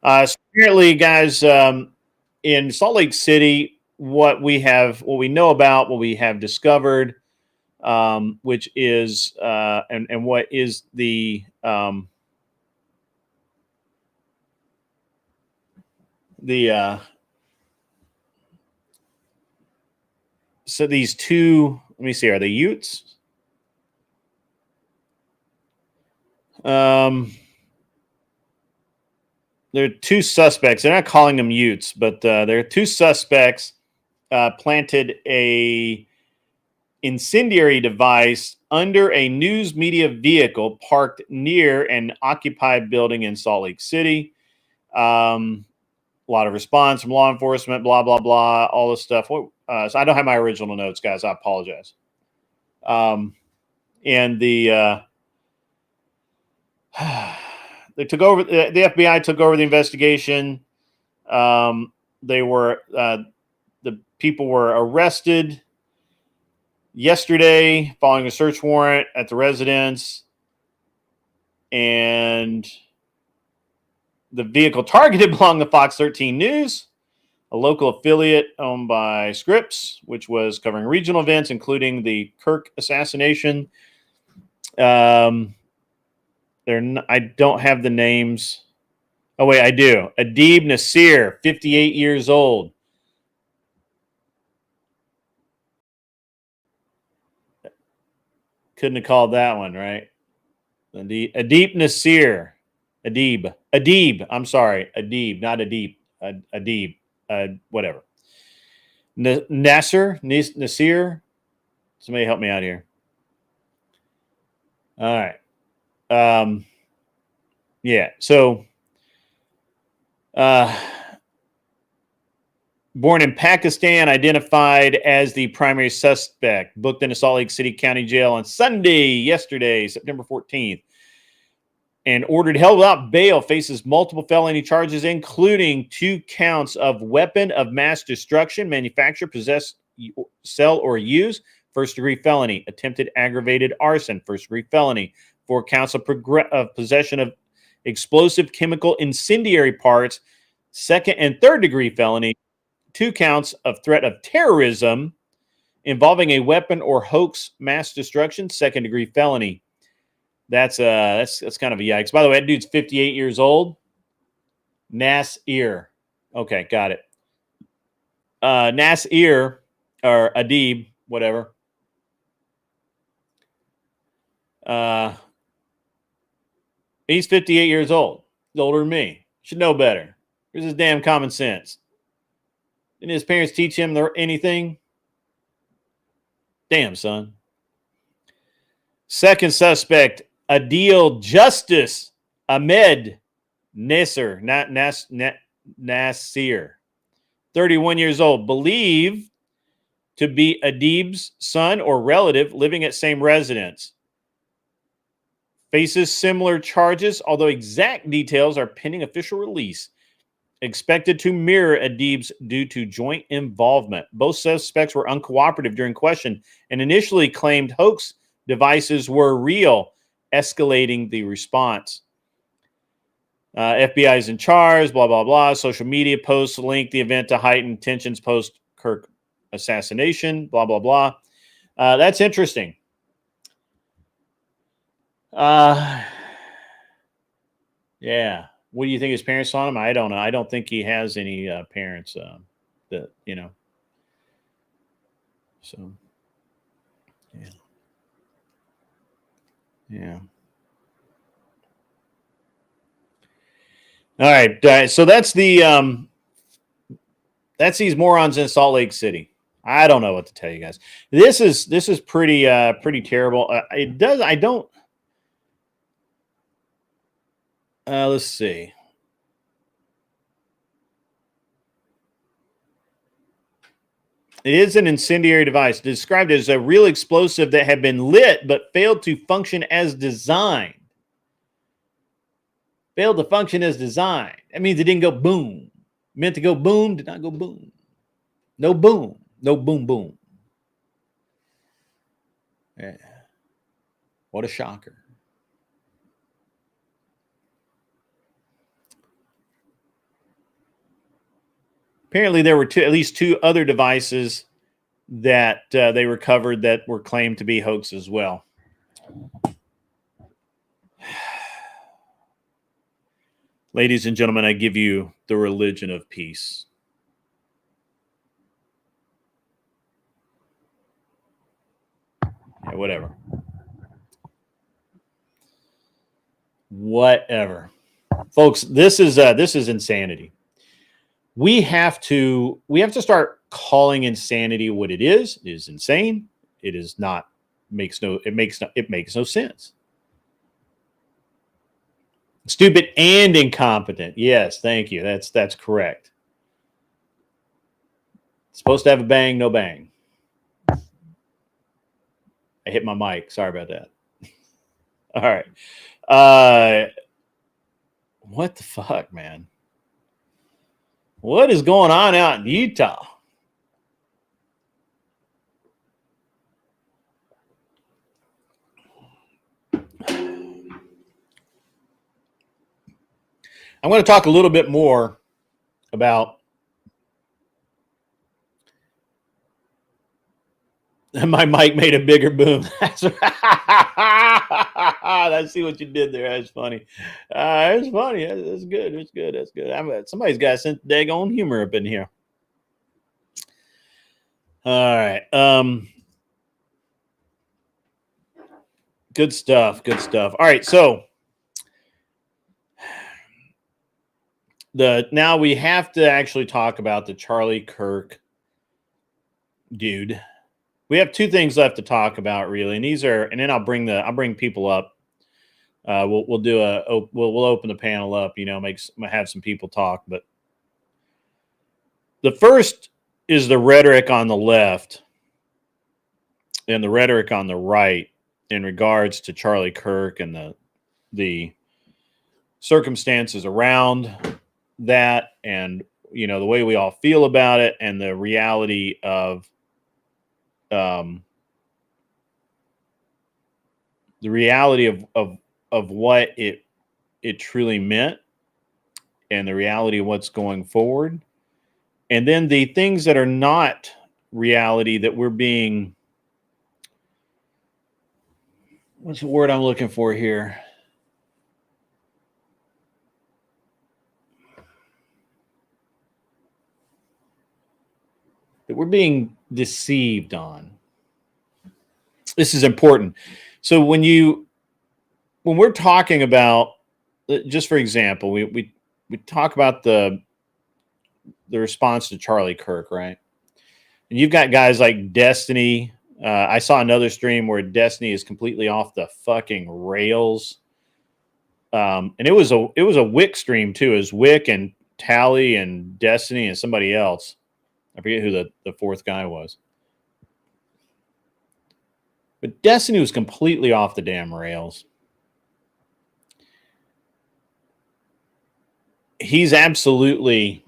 So apparently, guys, in Salt Lake City, what we know about, what we have discovered, which is and what is the so these two, let me see, are they Utes? There are two suspects. They're not calling them Utes, but there are two suspects planted a incendiary device under a news media vehicle parked near an occupied building in Salt Lake City. A lot of response from law enforcement, blah, blah, blah, all this stuff. So I don't have my original notes, guys. I apologize. And the they took over. The FBI took over the investigation. They were the people were arrested yesterday following a search warrant at the residence, and the vehicle targeted belonged to Fox 13 News, a local affiliate owned by Scripps, which was covering regional events, including the Kirk assassination. I don't have the names. Oh, wait, I do. Adib Nasir, 58 years old. Couldn't have called that one, right? Adib Nasir. Adib. I'm sorry. Adib, not Adib. Adib. Whatever. Nasir. Somebody help me out here. All right. Yeah. So, born in Pakistan, identified as the primary suspect, booked into Salt Lake City County Jail on yesterday, September 14th, and ordered held without bail, faces multiple felony charges, including 2 counts of weapon of mass destruction, manufacture, possess, sell, or use, first-degree felony, attempted aggravated arson, first-degree felony, 4 counts of possession of explosive chemical incendiary parts, second and third-degree felony, 2 counts of threat of terrorism involving a weapon or hoax mass destruction, second-degree felony. That's kind of a yikes. By the way, that dude's 58 years old. Nasir. Okay, got it. Nasir, or Adib, whatever. He's 58 years old. He's older than me. Should know better. Here's his damn common sense. Didn't his parents teach him anything? Damn, son. Second suspect, Adil Justice Ahmed Nasir, Nasir, 31 years old, believed to be Adib's son or relative living at same residence. Faces similar charges, although exact details are pending official release. Expected to mirror Adib's due to joint involvement. Both suspects were uncooperative during question and initially claimed hoax devices were real, escalating the response. FBI is in charge, blah, blah, blah. Social media posts link the event to heightened tensions post-Kirk assassination, blah, blah, blah. That's interesting. Yeah. What do you think his parents saw him? I don't know. I don't think he has any parents that, So, yeah. Yeah. All right. So that's that's these morons in Salt Lake City. I don't know what to tell you guys. This is pretty terrible. It does. I don't. Let's see. It is an incendiary device described as a real explosive that had been lit but failed to function as designed. Failed to function as designed. That means it didn't go boom. Meant to go boom, did not go boom. No boom. No boom boom. Yeah. What a shocker. Apparently, there were at least two other devices that they recovered that were claimed to be hoax as well. Ladies and gentlemen, I give you the religion of peace. Yeah, whatever. Whatever. Folks, this is insanity. We have to start calling insanity what it is. It is insane. It is not it makes no sense. Stupid and incompetent. Yes, thank you. That's correct. Supposed to have a bang, no bang. I hit my mic. Sorry about that. All right. What the fuck, man? What is going on out in Utah? I'm going to talk a little bit more about my mic made a bigger boom. That's right. I see what you did there. That's funny. It's funny. That's good. It's good. That's good. Somebody's got some daggone humor up in here. All right. Good stuff. Good stuff. All right. So now we have to actually talk about the Charlie Kirk dude. We have two things left to talk about, really, and then I'll bring people up. We'll open the panel up. Have some people talk, but the first is the rhetoric on the left and the rhetoric on the right in regards to Charlie Kirk and the circumstances around that, and the way we all feel about it, and the reality of what it truly meant, and the reality of what's going forward, and then the things that are not reality that we're being, what's the word I'm looking for here? That we're being deceived on. This is important. So when we're talking about, just for example, we talk about the response to Charlie Kirk, right? And you've got guys like Destiny. I saw another stream where Destiny is completely off the fucking rails. And it was a Wick stream too. It was Wick and Tally and Destiny and somebody else. I forget who the fourth guy was. But Destiny was completely off the damn rails. He's absolutely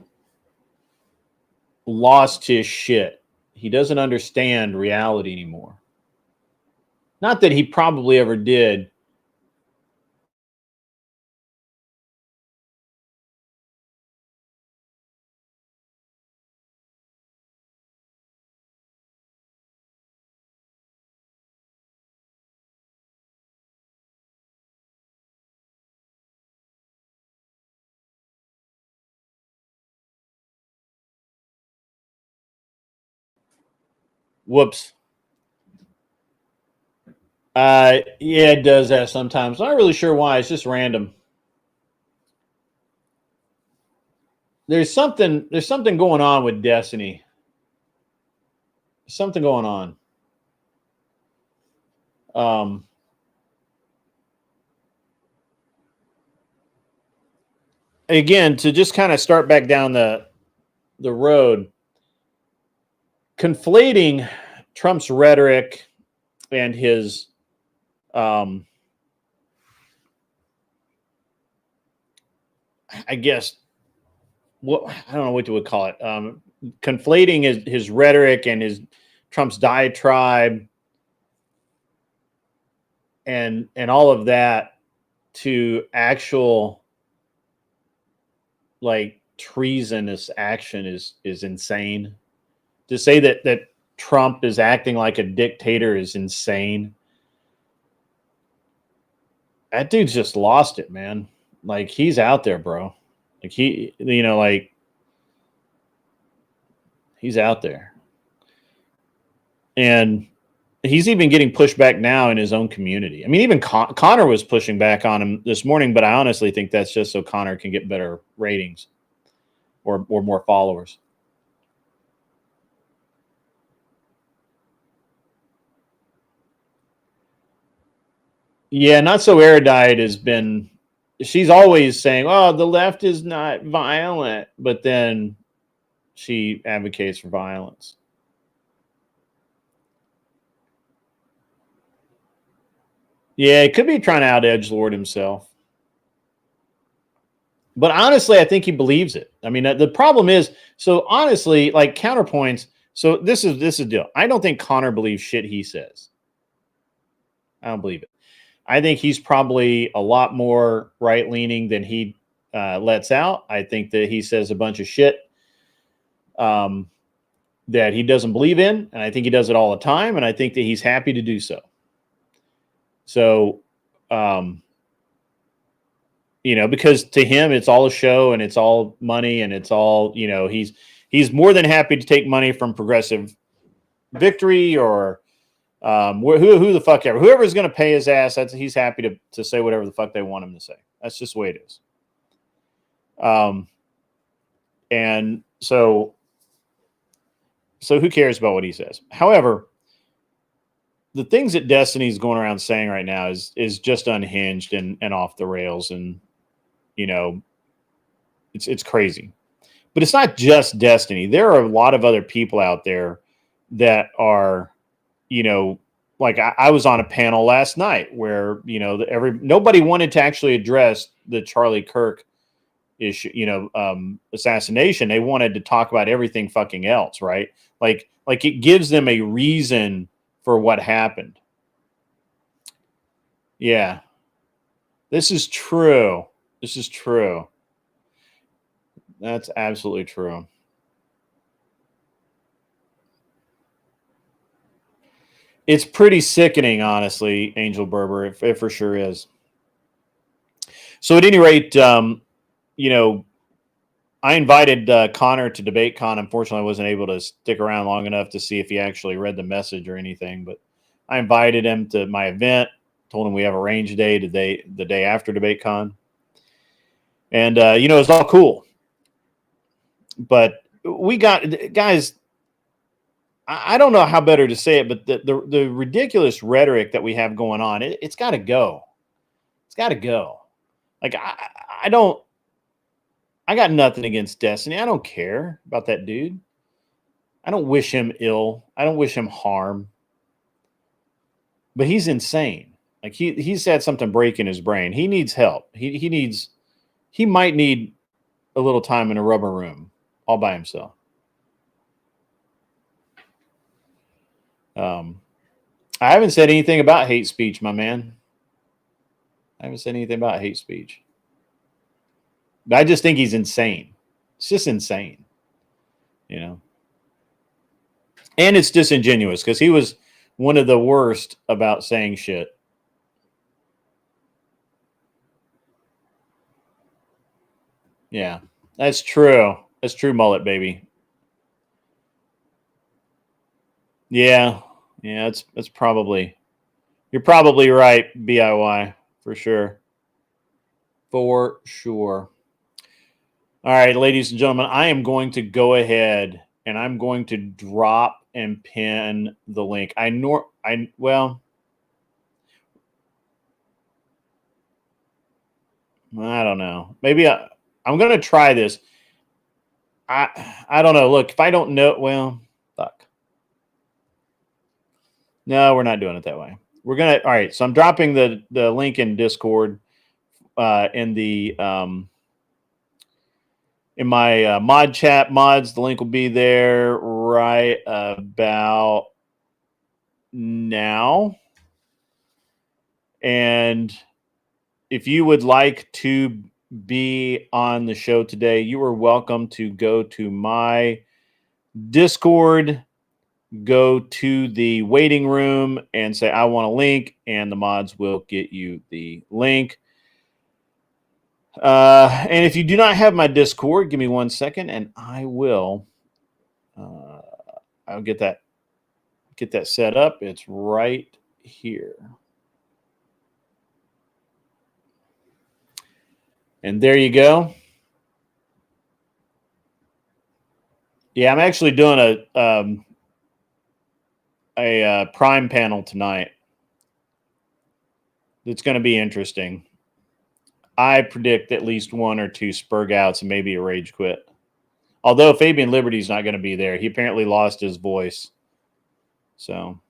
lost his shit. He doesn't understand reality anymore. Not that he probably ever did. Whoops. Yeah, it does that sometimes. Not really sure why. It's just random. There's something going on with Destiny. Something going on. Again, to just kind of start back down the road, conflating Trump's rhetoric and his I guess what I don't know what you would call it. Conflating his rhetoric and his Trump's diatribe and all of that to actual like treasonous action is insane. To say that Trump is acting like a dictator is insane. That dude's just lost it, man. Like he's out there, bro. Like like he's out there. And he's even getting pushed back now in his own community. I mean, even Connor was pushing back on him this morning, but I honestly think that's just so Connor can get better ratings or more followers. Yeah, Not So Erudite has been, she's always saying, oh, the left is not violent, but then she advocates for violence. Yeah, it could be trying to out edgelord himself. But honestly, I think he believes it. I mean, the problem is, so honestly, like counterpoints. So this is the deal. I don't think Connor believes shit he says. I don't believe it. I think he's probably a lot more right leaning than he lets out. I think that he says a bunch of shit that he doesn't believe in, and I think he does it all the time. And I think that he's happy to do so. So, because to him it's all a show and it's all money and it's all, he's more than happy to take money from Progressive Victory or who the fuck ever. Whoever's going to pay his ass, he's happy to say whatever the fuck they want him to say. That's just the way it is. And so who cares about what he says? However, the things that Destiny's going around saying right now is just unhinged and off the rails, and it's crazy. But it's not just Destiny. There are a lot of other people out there that are, like I was on a panel last night where nobody wanted to actually address the Charlie Kirk issue, assassination. They wanted to talk about everything fucking else, right? Like it gives them a reason for what happened. Yeah. This is true. That's absolutely true. It's pretty sickening, honestly, Angel Berber. It for sure is. So at any rate, I invited Connor to DebateCon. Unfortunately, I wasn't able to stick around long enough to see if he actually read the message or anything. But I invited him to my event. Told him we have a range day today, the day after DebateCon. And it's all cool. But we got guys. I don't know how better to say it, but the ridiculous rhetoric that we have going on, it's got to go. It's got to go. Like I got nothing against Destiny. I don't care about that dude. I don't wish him ill. I don't wish him harm. But he's insane. Like he's had something break in his brain. He needs help. He might need a little time in a rubber room all by himself. I haven't said anything about hate speech, my man. I haven't said anything about hate speech. But I just think he's insane. It's just insane. And it's disingenuous because he was one of the worst about saying shit. Yeah, that's true. That's true, mullet baby. Yeah, that's probably, you're probably right. BIY for sure, for sure. All right, ladies and gentlemen, I am going to go ahead and I'm going to drop and pin the link. I don't know. Maybe I'm going to try this. I don't know. Look, if I don't know, well, fuck. No, we're not doing it that way. We're gonna. All right. So I'm dropping the link in Discord, in the in my mod chat mods. The link will be there right about now. And if you would like to be on the show today, you are welcome to go to my Discord, go to the waiting room and say, I want a link, and the mods will get you the link. And if you do not have my Discord, give me 1 second and I will I'll get that set up. It's right here. And there you go. Yeah, I'm actually doing a Prime panel tonight. It's going to be interesting. I predict at least 1 or 2 spurg outs and maybe a rage quit. Although Fabian Liberty's not going to be there. He apparently lost his voice. So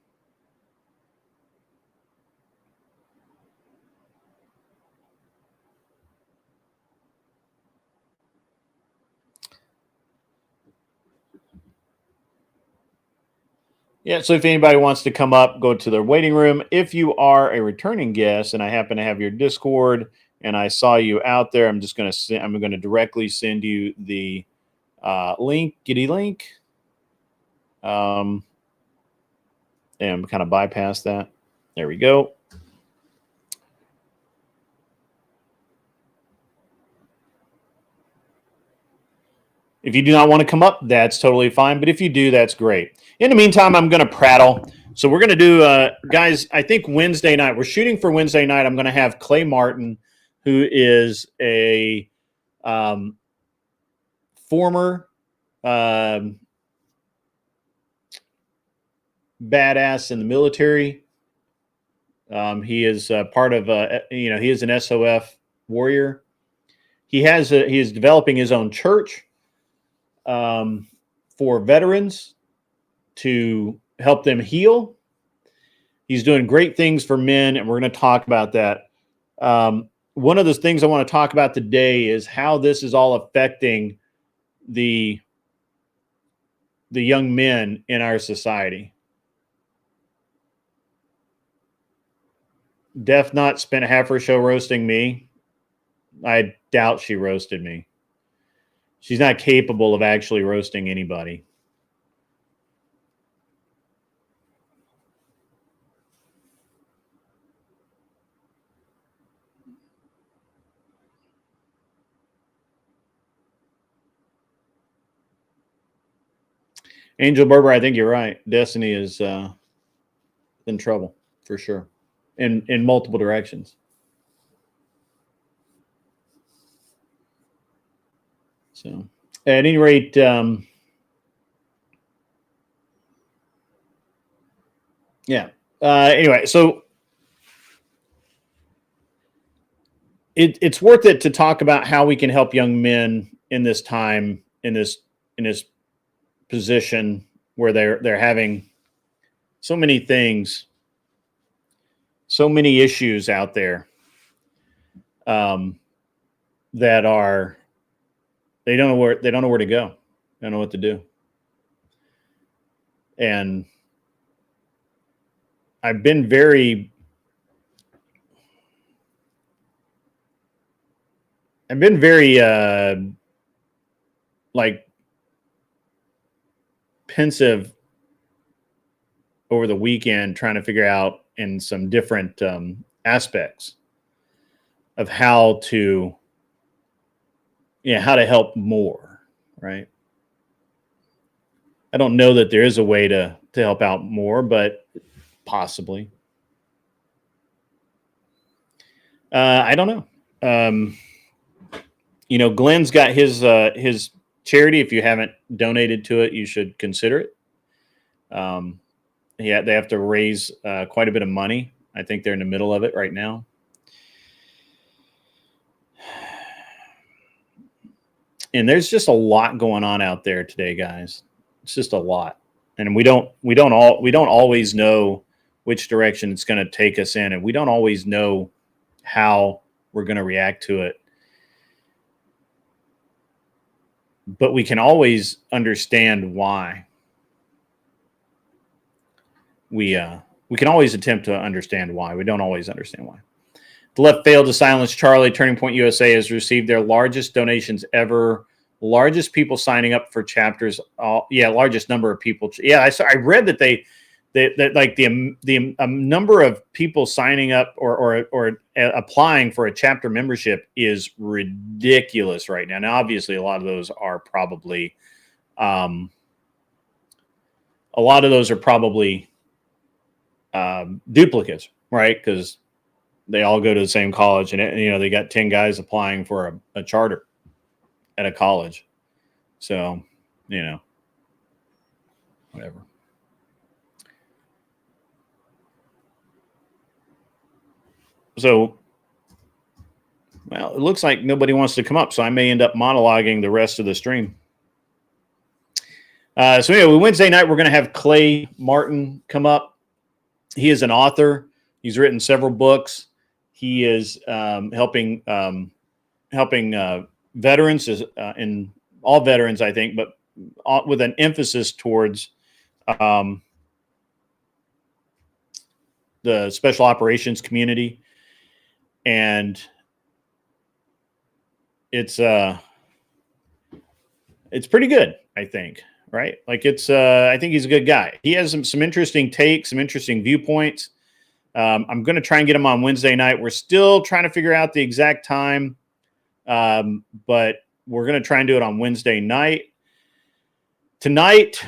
yeah, so if anybody wants to come up, go to their waiting room. If you are a returning guest and I happen to have your Discord and I saw you out there, I'm going to directly send you the link, giddy link. And kind of bypass that. There we go. If you do not want to come up, that's totally fine. But if you do, that's great. In the meantime, I'm going to prattle. So we're going to do, guys, I think Wednesday night. We're shooting for Wednesday night. I'm going to have Clay Martin, who is a former badass in the military. He is part of, he is an SOF warrior. He is developing his own church for veterans to help them heal. He's doing great things for men, and we're going to talk about that. One of the things I want to talk about today is how this is all affecting the young men in our society. Def Not spent half her show roasting me. I doubt she roasted me. She's not capable of actually roasting anybody. Angel Berber, I think you're right. Destiny is in trouble for sure, in multiple directions. So, at any rate, yeah. Anyway, so it's worth it to talk about how we can help young men in this time, in this position where they're having so many things, so many issues out there, that are, they don't know where to go, they don't know what to do. And I've been very like pensive over the weekend trying to figure out in some different aspects of how to help more, right? I don't know that there is a way to help out more, but possibly. I don't know. Glenn's got his charity. If you haven't donated to it, you should consider it. They have to raise quite a bit of money. I think they're in the middle of it right now. And there's just a lot going on out there today, guys. It's just a lot, and we don't always know which direction it's going to take us in, and we don't always know how we're going to react to it. But we can always understand why. We can always attempt to understand why. We don't always understand why. The left failed to silence Charlie. Turning Point USA has received their largest donations ever. Largest people signing up for chapters. Largest number of people. Yeah, I read that that like the number of people signing up or applying for a chapter membership is ridiculous right now. Now, obviously, a lot of those are probably duplicates, right? Because they all go to the same college, and they got 10 guys applying for a charter at a college. So, whatever. So, well, it looks like nobody wants to come up, so I may end up monologuing the rest of the stream. So anyway, Wednesday night, we're going to have Clay Martin come up. He is an author. He's written several books. He is helping veterans, and all veterans, I think, but with an emphasis towards the special operations community. And it's pretty good, I think. Right? Like I think he's a good guy. He has some interesting takes, some interesting viewpoints. I'm going to try and get him on Wednesday night. We're still trying to figure out the exact time, but we're going to try and do it on Wednesday night. Tonight,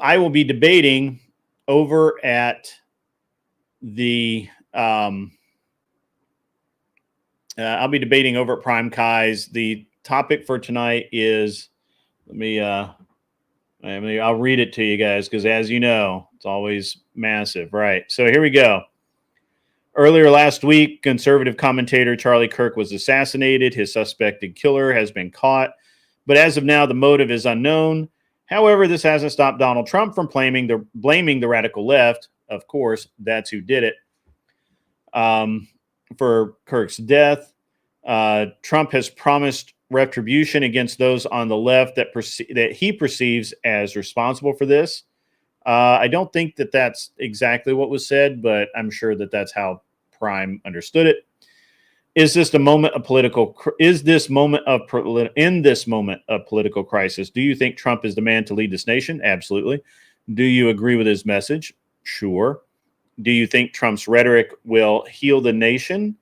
I will be debating over at the I'll be debating over at Prime Kai's. The topic for tonight is, I'll read it to you guys because, as you know, it's always massive, right? So here we go. Earlier last week, conservative commentator Charlie Kirk was assassinated. His suspected killer has been caught, but as of now, the motive is unknown. However, this hasn't stopped Donald Trump from blaming the radical left. Of course, that's who did it. For Kirk's death, Trump has promised retribution against those on the left that he perceives as responsible for this. I don't think that that's exactly what was said, but I'm sure that that's how Prime understood it. In this moment of political crisis, do you think Trump is the man to lead this nation? Absolutely. Do you agree with his message? Sure. Do you think Trump's rhetoric will heal the nation?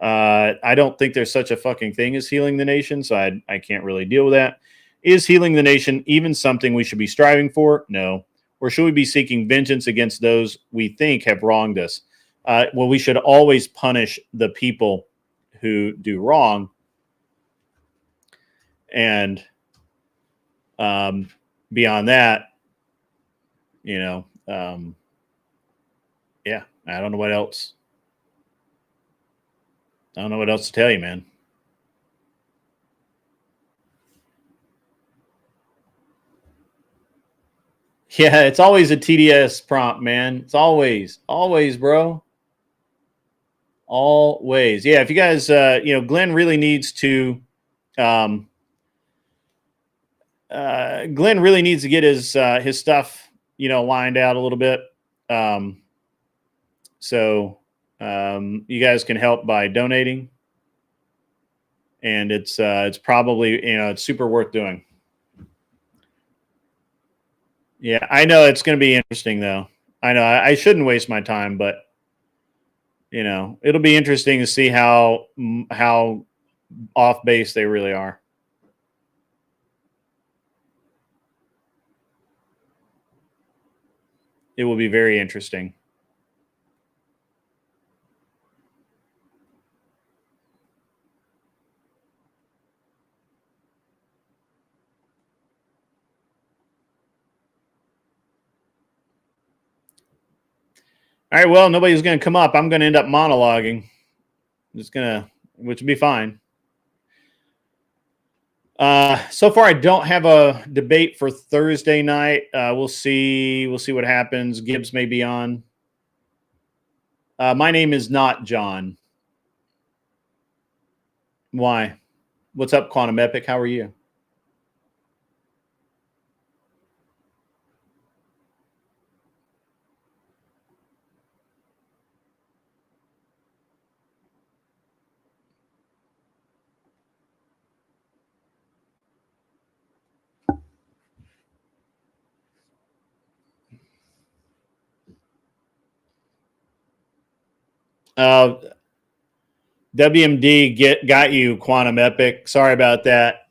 I don't think there's such a fucking thing as healing the nation, so I can't really deal with that. Is healing the nation even something we should be striving for? No. Or should we be seeking vengeance against those we think have wronged us? Well, we should always punish the people who do wrong. And beyond that, yeah, I don't know what else. I don't know what else to tell you, man. Yeah, it's always a TDS prompt, man. It's always, bro. Always. Yeah, if you guys, Glenn really needs to, Glenn really needs to get his stuff, lined out a little bit. So you guys can help by donating, and it's probably, it's super worth doing. Yeah, I know it's going to be interesting, though. I know I shouldn't waste my time, but it'll be interesting to see how off base they really are. It will be very interesting. All right, well, nobody's going to come up. I'm going to end up monologuing. Which would be fine. So far, I don't have a debate for Thursday night. We'll see. We'll see what happens. Gibbs may be on. My name is not John. Why? What's up, Quantum Epic? How are you? WMD got you, Quantum Epic. Sorry about that.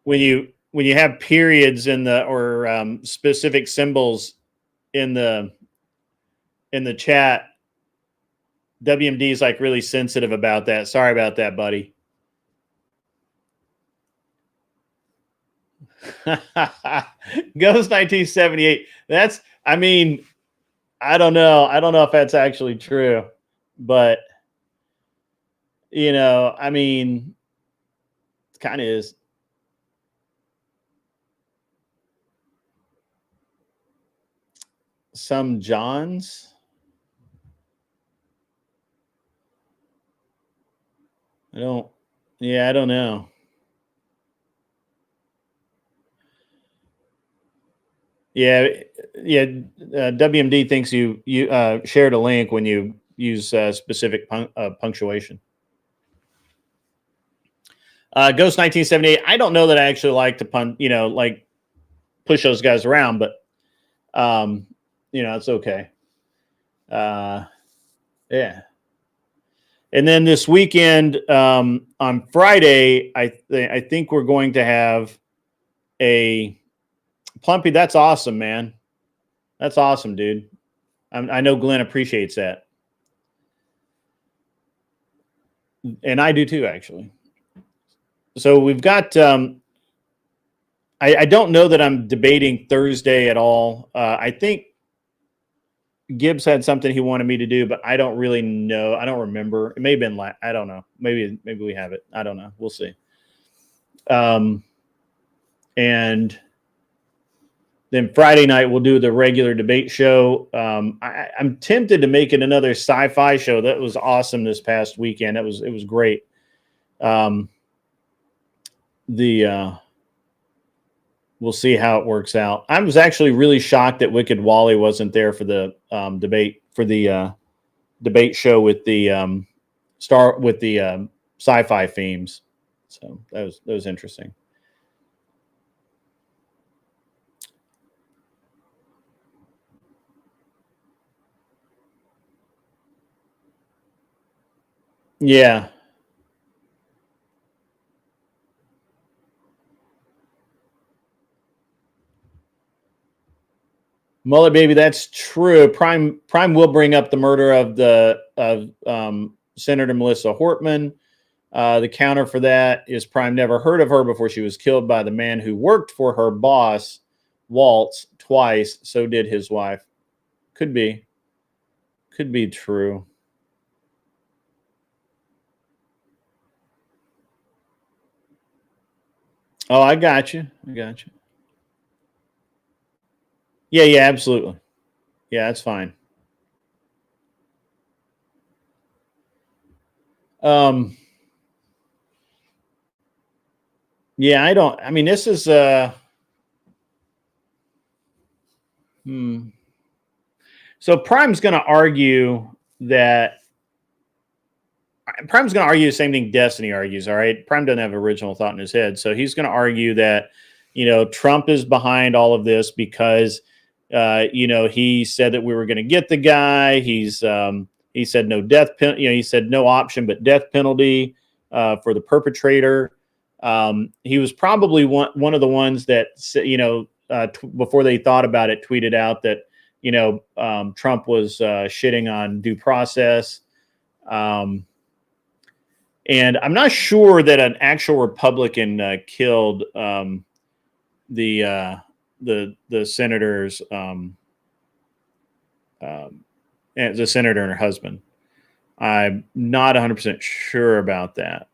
When you have periods in the or specific symbols in the chat, WMD is like really sensitive about that. Sorry about that, buddy. Ghost 1978. That's, I mean, I don't know. I don't know if that's actually true, but you know, I mean, it kind of is. Some Johns. I don't know. Yeah. WMD thinks you shared a link when you use specific punctuation. Ghost 1978. I don't know that I actually like to like push those guys around, but it's okay. Yeah. And then this weekend, on Friday, I think we're going to have a Plumpy. That's awesome, man. That's awesome, dude. I know Glenn appreciates that. And I do too, actually. So we've got, I don't know that I'm debating Thursday at all. I think Gibbs had something he wanted me to do, but I don't really know. I don't remember. It may have been I don't know. Maybe we have it. I don't know. We'll see. And then Friday night we'll do the regular debate show. I'm tempted to make it another sci-fi show. That was awesome this past weekend. It was great. We'll see how it works out. I was actually really shocked that Wicked Wally wasn't there for the debate show with the sci-fi themes. So that was interesting. Yeah. Mullet baby, that's true. Prime will bring up the murder of Senator Melissa Hortman. The counter for that is Prime never heard of her before she was killed by the man who worked for her boss, Waltz, twice. So did his wife. Could be true. Oh, I got you. Yeah, absolutely. Yeah, that's fine. Yeah, I mean, this is So Prime's going to argue the same thing Destiny argues, all right? Prime doesn't have original thought in his head. So he's going to argue that, Trump is behind all of this because, he said that we were going to get the guy. He said no death penalty. He said no option but death penalty for the perpetrator. He was probably one of the ones that before they thought about it, tweeted out that, Trump was shitting on due process. And I'm not sure that an actual Republican killed the senator's the senator and her husband. I'm not 100% sure about that.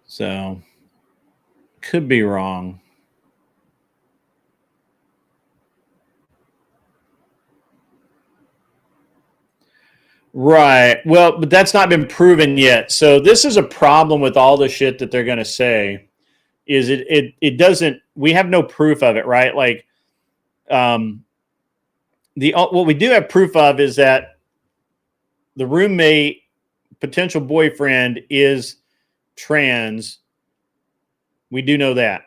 So, could be wrong. Right. Well, but that's not been proven yet. So this is a problem with all the shit that they're going to say. Is it doesn't? We have no proof of it, right? Like, what we do have proof of is that the roommate, potential boyfriend, is trans. We do know that.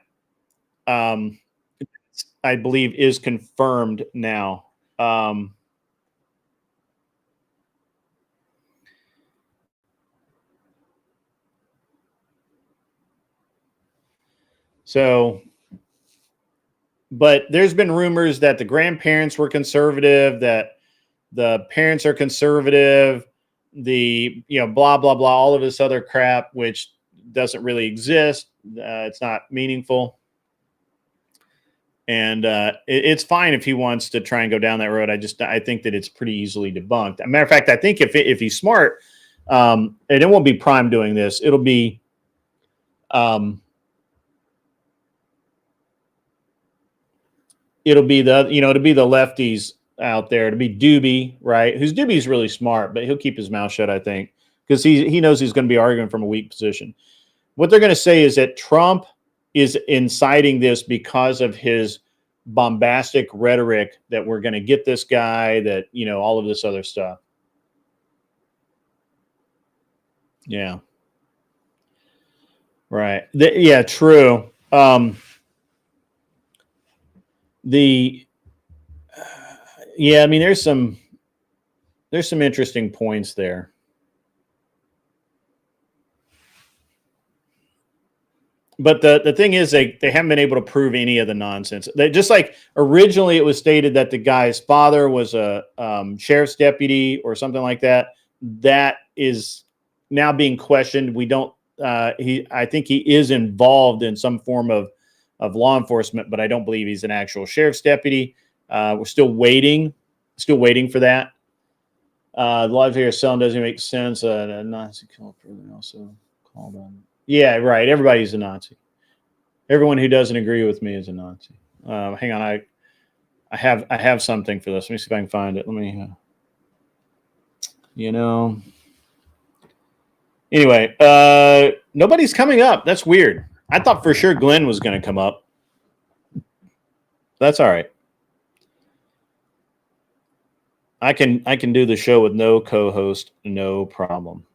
I believe is confirmed now. So, but there's been rumors that the grandparents were conservative, that the parents are conservative, blah, blah, blah, all of this other crap, which doesn't really exist. It's not meaningful. And it's fine if he wants to try and go down that road. I think that it's pretty easily debunked. As a matter of fact, I think if he's smart, and it won't be Prime doing this, it'll be it'll be the lefties out there. It'll be Doobie, right? Who's Doobie's really smart, but he'll keep his mouth shut, I think, because he knows he's going to be arguing from a weak position. What they're going to say is that Trump is inciting this because of his bombastic rhetoric that we're going to get this guy, that, all of this other stuff. Yeah. Right. Yeah, true. I mean, there's some interesting points there. But the thing is, they haven't been able to prove any of the nonsense. Just like originally it was stated that the guy's father was a sheriff's deputy or something like that. That is now being questioned. We don't. I think he is involved in some form of law enforcement, but I don't believe he's an actual sheriff's deputy. We're still waiting for that. The live here selling doesn't make sense. A Nazi killer also called on. Yeah, right. Everybody's a Nazi. Everyone who doesn't agree with me is a Nazi. Hang on, I have something for this. Let me see if I can find it. Let me. Anyway, nobody's coming up. That's weird. I thought for sure Glenn was going to come up. That's all right. I can do the show with no co-host, no problem.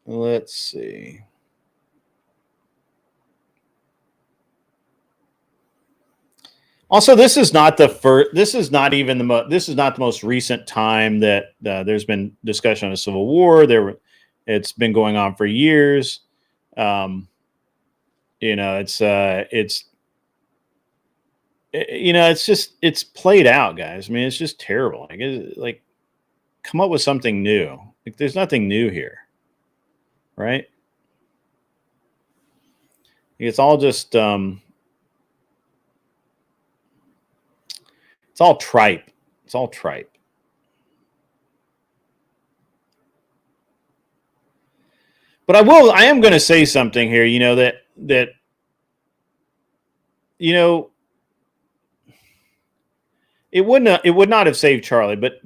Let's see. Also, this is not the first. This is not even the. This is not the most recent time that there's been discussion of a civil war. It's been going on for years. It's played out, guys. I mean, it's just terrible. Like, come up with something new. Like, there's nothing new here. Right? It's all just it's all tripe. It's all tripe. But I am going to say something here, that it would not have saved Charlie, but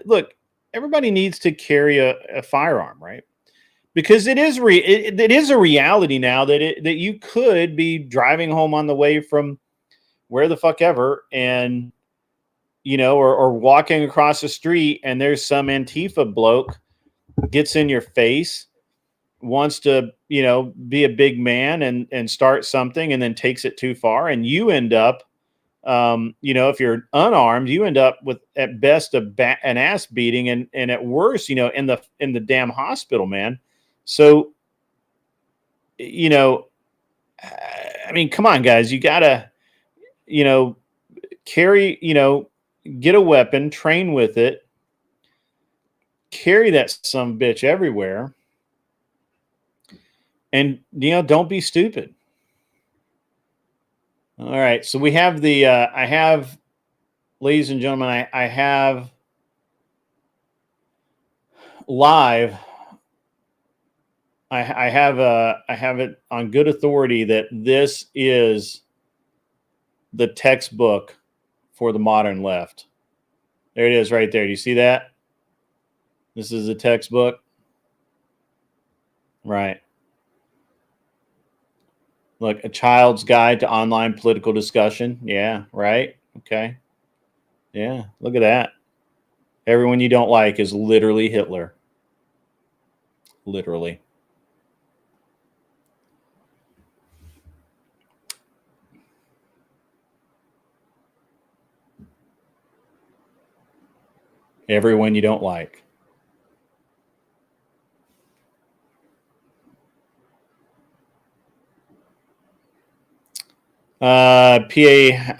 look, everybody needs to carry a firearm, right? Because it is a reality now that you could be driving home on the way from where the fuck ever, and or walking across the street, and there's some Antifa bloke gets in your face, wants to be a big man and start something, and then takes it too far, and you end up If you're unarmed, you end up with at best an ass beating, and at worst, in the damn hospital, man. So, I mean, come on, guys, you gotta, carry, get a weapon, train with it, carry that some bitch everywhere, and don't be stupid. All right, so we have the I have, ladies and gentlemen, I have live. I have it on good authority that this is the textbook for the modern left. There it is, right there. Do you see that? This is the textbook, right? Look, A Child's Guide to Online Political Discussion. Yeah, right. Okay. Yeah, look at that. Everyone you don't like is literally Hitler. Literally. Everyone you don't like. PA.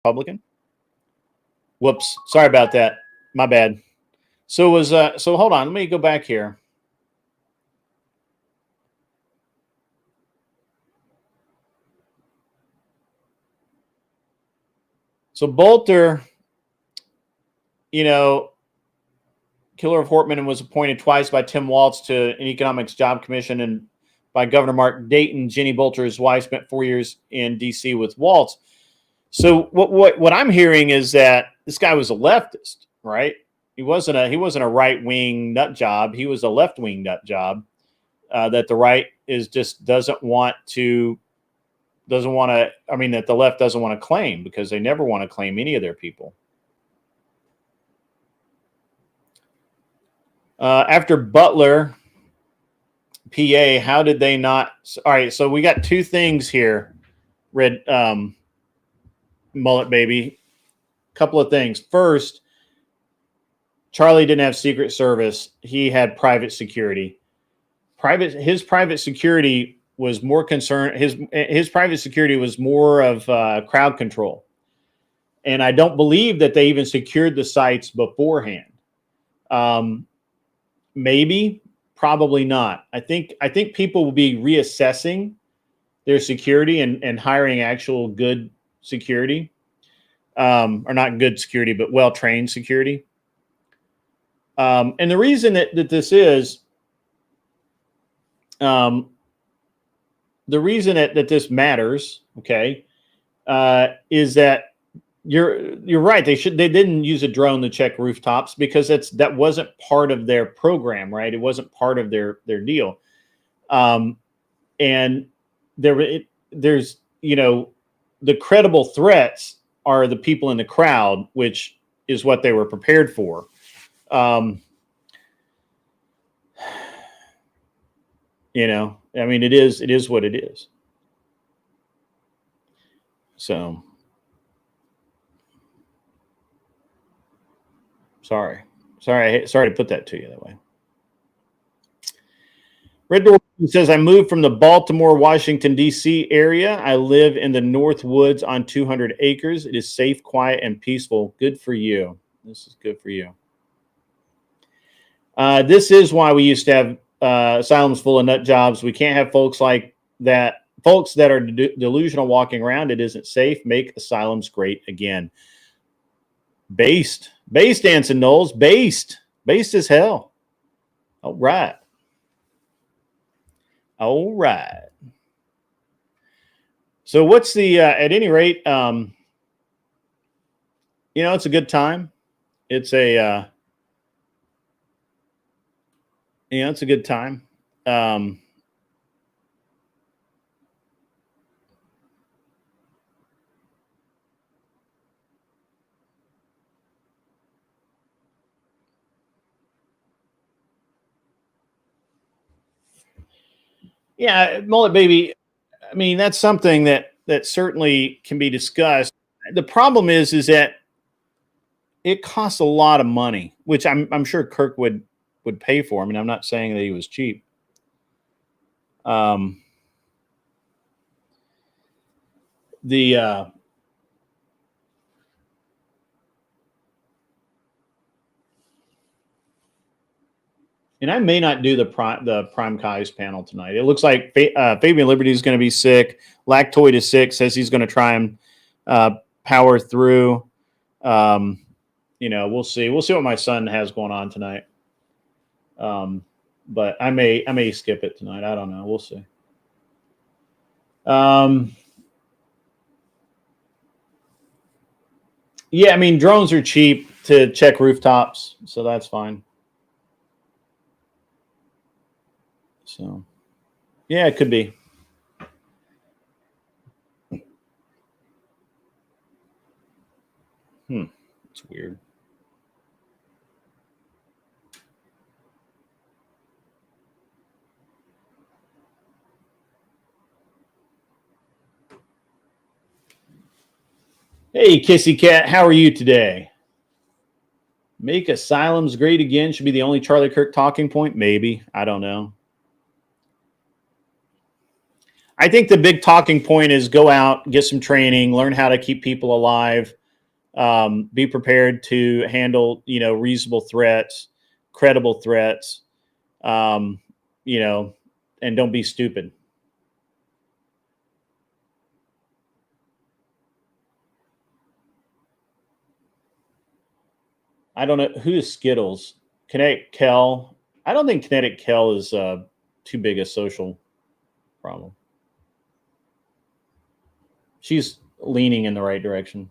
Republican. Whoops. Sorry about that. My bad. So hold on. Let me go back here. So Bolter, killer of Hortman, was appointed twice by Tim Walz to an economics job commission, and by Governor Mark Dayton. Jenny Bolter, his wife, spent 4 years in D.C. with Walz. So what I'm hearing is that this guy was a leftist, right? He wasn't a right wing nut job. He was a left wing nut job that the right doesn't want to. That the left doesn't want to claim, because they never want to claim any of their people. After Butler, PA, how did they not? All right, so we got two things here. Red mullet baby. Couple of things. First, Charlie didn't have Secret Service. He had private security. His private security was more concerned. His private security was more of crowd control, and I don't believe that they even secured the sites beforehand. Maybe, probably not. I think people will be reassessing their security and hiring actual good security, or not good security, but well-trained security. And the reason that this is, the reason that this matters, okay, is that you're right. They didn't use a drone to check rooftops, because that wasn't part of their program, right? It wasn't part of their deal. And there's the credible threats are the people in the crowd, which is what they were prepared for. It is what it is. So sorry to put that to you that way. Red Door says, I moved from the Baltimore, Washington, D.C. area. I live in the North Woods on 200 acres. It is safe, quiet, and peaceful. Good for you. This is good for you. This is why we used to have asylums full of nut jobs. We can't have folks like that. Folks that are delusional walking around. It isn't safe. Make asylums great again. Based, Anson Knowles. Based as hell. All right. So what's the, at any rate, it's a good time. It's a, it's a good time. Yeah, mullet baby. I mean, that's something that certainly can be discussed. The problem is that it costs a lot of money, which I'm sure Kirk would pay for. I mean, I'm not saying that he was cheap. The and I may not do the Prime Kai's panel tonight. It looks like Fabian Liberty is going to be sick. Lactoid is sick. Says he's going to try and power through. We'll see. We'll see what my son has going on tonight. But I may skip it tonight. I don't know. We'll see. Yeah, I mean, drones are cheap to check rooftops, so that's fine. So, yeah, it could be. It's weird. Hey, Kissy Cat, how are you today? Make asylums great again should be the only Charlie Kirk talking point. Maybe. I don't know. I think the big talking point is go out, get some training, learn how to keep people alive, be prepared to handle, reasonable threats, credible threats, and don't be stupid. I don't know who is Skittles. Kinetic Kel. I don't think Kinetic Kel is too big a social problem. She's leaning in the right direction.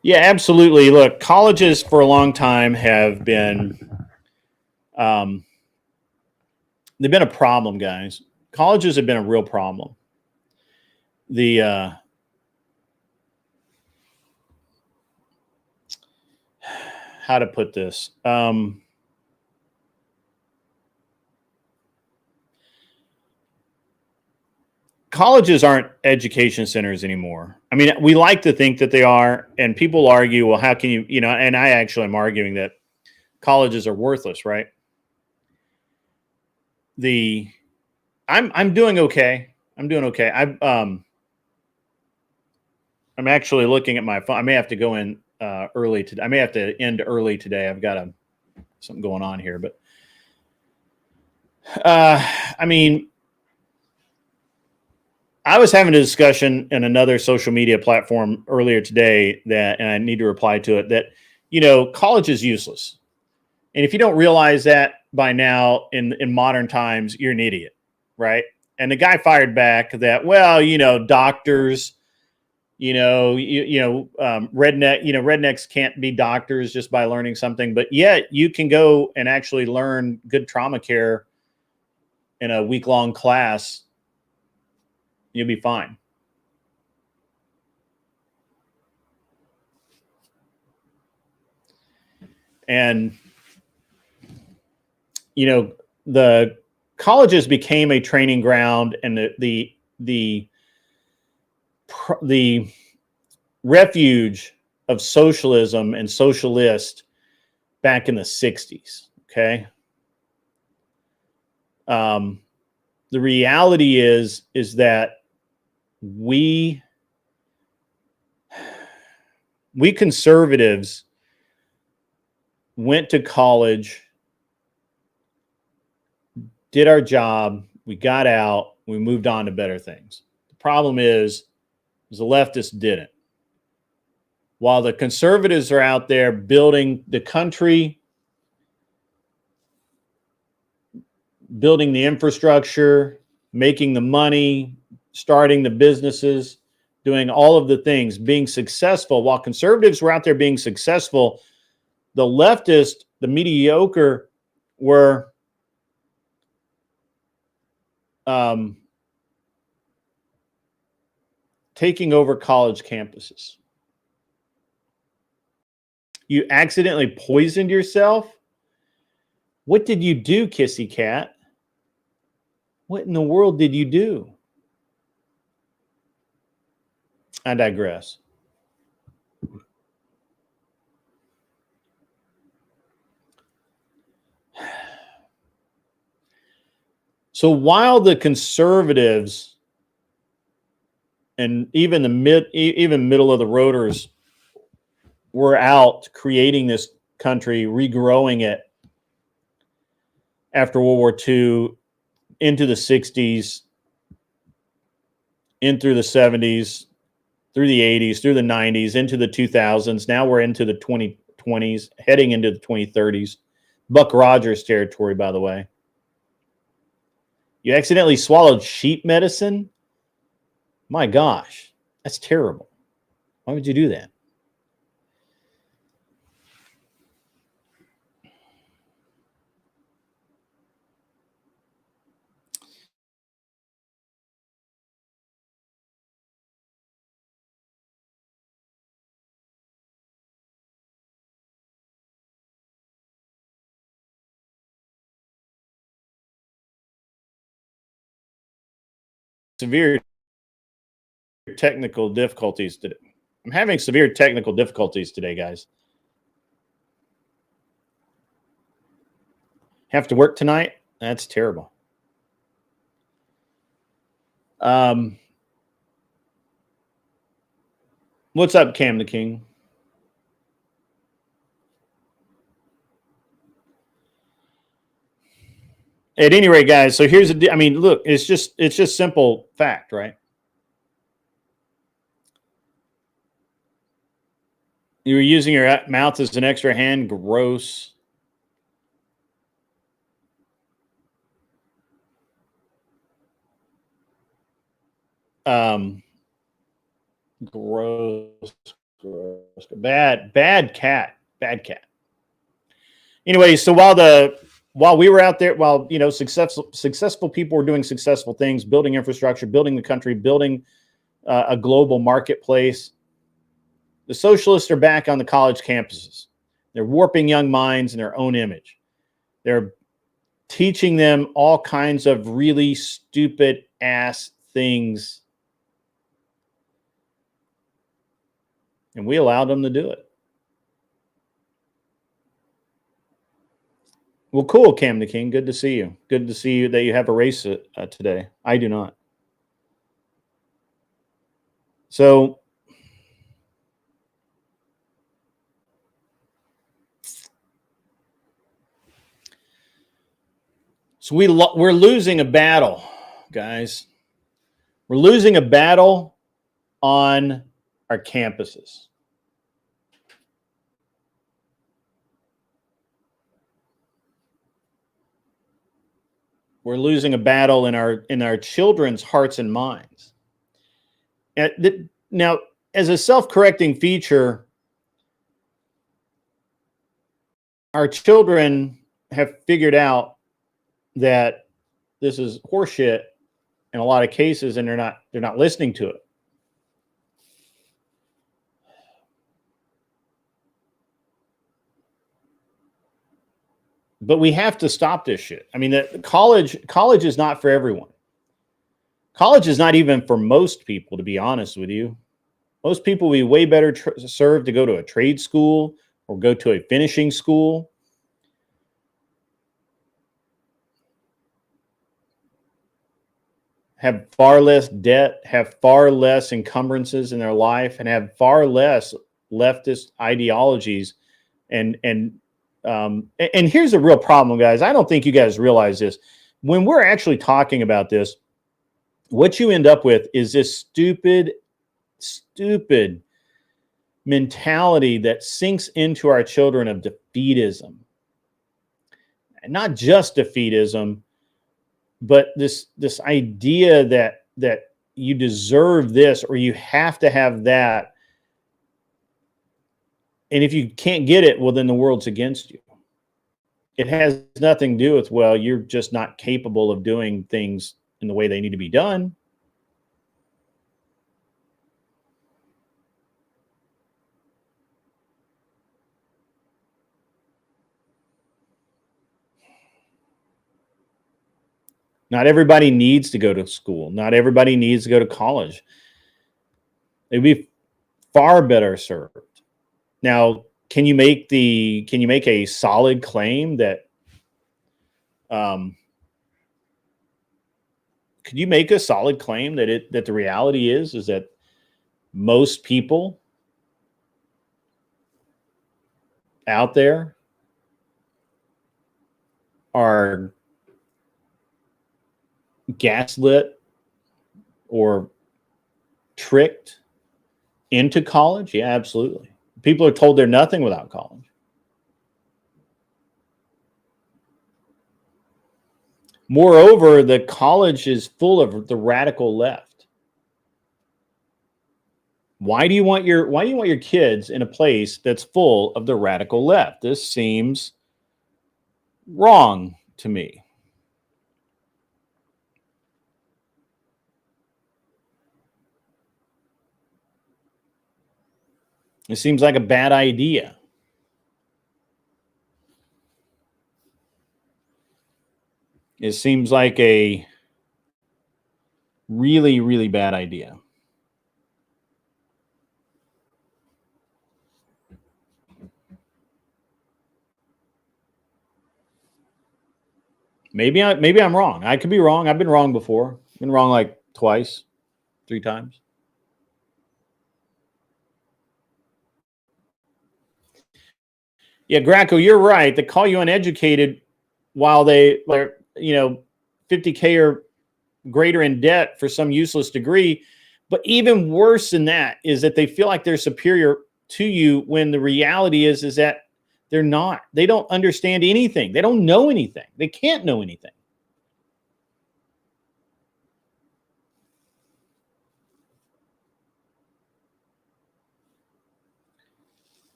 Yeah, absolutely. Look, colleges for a long time have been, they've been a problem, guys. Colleges have been a real problem. The how to put this? Colleges aren't education centers anymore. I mean, we like to think that they are, and people argue, well, how can you, and I actually am arguing that colleges are worthless, right? I'm doing okay. I'm doing okay. I'm actually looking at my phone. I may have to go in early today. I may have to end early today. I've got something going on here, but I mean, I was having a discussion in another social media platform earlier today and I need to reply to it, that, college is useless. And if you don't realize that by now in modern times, you're an idiot, right? And the guy fired back that, well, doctors, rednecks can't be doctors just by learning something, but yet you can go and actually learn good trauma care in a week-long class. You'll be fine. And, the colleges became a training ground, and the refuge of socialism and socialist back in the 60s. Okay. The reality is that we conservatives went to college, did our job, we got out, we moved on to better things. The problem is the leftists didn't. While the conservatives are out there building the country, building the infrastructure, making the money, starting the businesses, doing all of the things, being successful. While conservatives were out there being successful, the leftists, the mediocre, were taking over college campuses. You accidentally poisoned yourself? What did you do, Kissy Cat? What in the world did you do? I digress. So while the conservatives and even the middle of the roaders were out creating this country, regrowing it after World War II into the 60s, in through the 70s, through the 80s, through the 90s, into the 2000s. Now we're into the 2020s, heading into the 2030s. Buck Rogers territory, by the way. You accidentally swallowed sheep medicine? My gosh, that's terrible. Why would you do that? Severe technical difficulties today. I'm having severe technical difficulties today, guys. Have to work tonight? That's terrible. What's up, Cam the King? At any rate, guys, so here's I mean, look, it's just simple fact, right? You were using your mouth as an extra hand. Gross. Gross. Bad cat. Anyway, so while we were out there, while successful people were doing successful things, building infrastructure, building the country, building a global marketplace, the socialists are back on the college campuses. They're warping young minds in their own image. They're teaching them all kinds of really stupid ass things. And we allowed them to do it. Well, cool, Cam the King. Good to see you. Good to see you that you have a race today. I do not. So we're losing a battle, guys. We're losing a battle on our campuses. We're losing a battle in our children's hearts and minds. Now, as a self-correcting feature, our children have figured out that this is horseshit in a lot of cases, and they're not listening to it. But we have to stop this shit. I mean, college is not for everyone. College is not even for most people, to be honest with you. Most people will be way better served to go to a trade school or go to a finishing school. Have far less debt, have far less encumbrances in their life, and have far less leftist ideologies. And here's the real problem, guys. I don't think you guys realize this. When we're actually talking about this, what you end up with is this stupid mentality that sinks into our children of defeatism. And not just defeatism, but this idea that you deserve this, or you have to have that. And if you can't get it, well, then the world's against you. It has nothing to do with, well, you're just not capable of doing things in the way they need to be done. Not everybody needs to go to school. Not everybody needs to go to college. They'd be far better served. Now, can you make a solid claim that could you make a solid claim that the reality is that most people out there are gaslit or tricked into college? Yeah, absolutely. People are told they're nothing without college. Moreover, the college is full of the radical left. Why do you want your kids in a place that's full of the radical left? This seems wrong to me. It seems like a bad idea. It seems like a really, really bad idea. Maybe I'm wrong. I could be wrong. I've been wrong before. I've been wrong like twice, 3 times. Yeah, Graco, you're right. They call you uneducated while they are, 50K or greater in debt for some useless degree. But even worse than that is that they feel like they're superior to you when the reality is that they're not. They don't understand anything. They don't know anything. They can't know anything.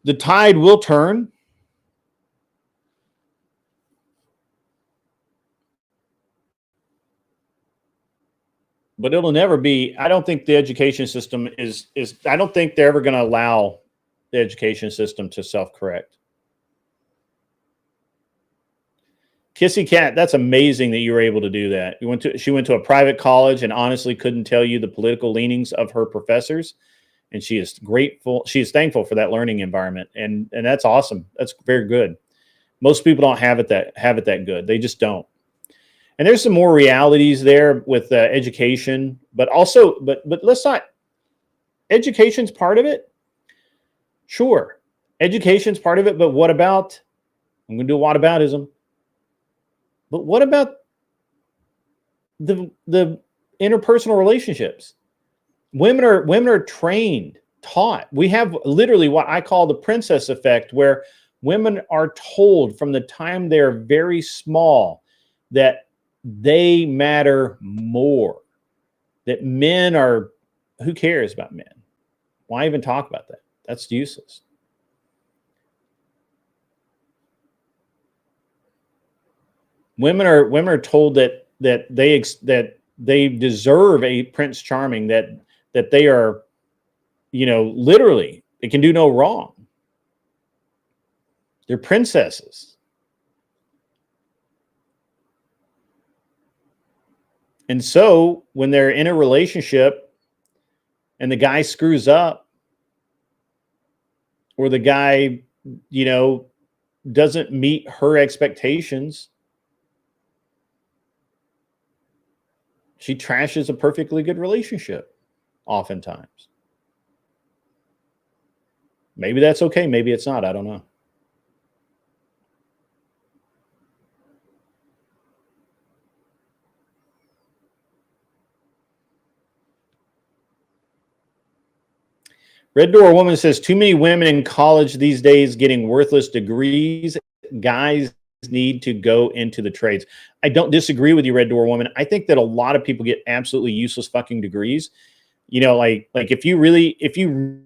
The tide will turn. But it'll never be. I don't think the education system is I don't think they're ever going to allow the education system to self-correct. Kissy Cat, that's amazing that you were able to do that. She went to a private college and honestly couldn't tell you the political leanings of her professors. And she is grateful. She is thankful for that learning environment. And that's awesome. That's very good. Most people don't have it that good. They just don't. And there's some more realities there with education, but let's not. Education's part of it. Sure, education's part of it. But what about? I'm going to do a whataboutism. But what about the interpersonal relationships? Women are trained, taught. We have literally what I call the princess effect, where women are told from the time they're very small that they matter more, that men are, who cares about men? Why even talk about that? That's useless. Women are told that they deserve a Prince Charming, that they are, literally, they can do no wrong. They're princesses. And so when they're in a relationship and the guy screws up, or the guy, doesn't meet her expectations, she trashes a perfectly good relationship oftentimes. Maybe that's okay. Maybe it's not. I don't know. Red Door Woman says, too many women in college these days getting worthless degrees. Guys need to go into the trades. I don't disagree with you, Red Door Woman. I think that a lot of people get absolutely useless fucking degrees. You know, like if you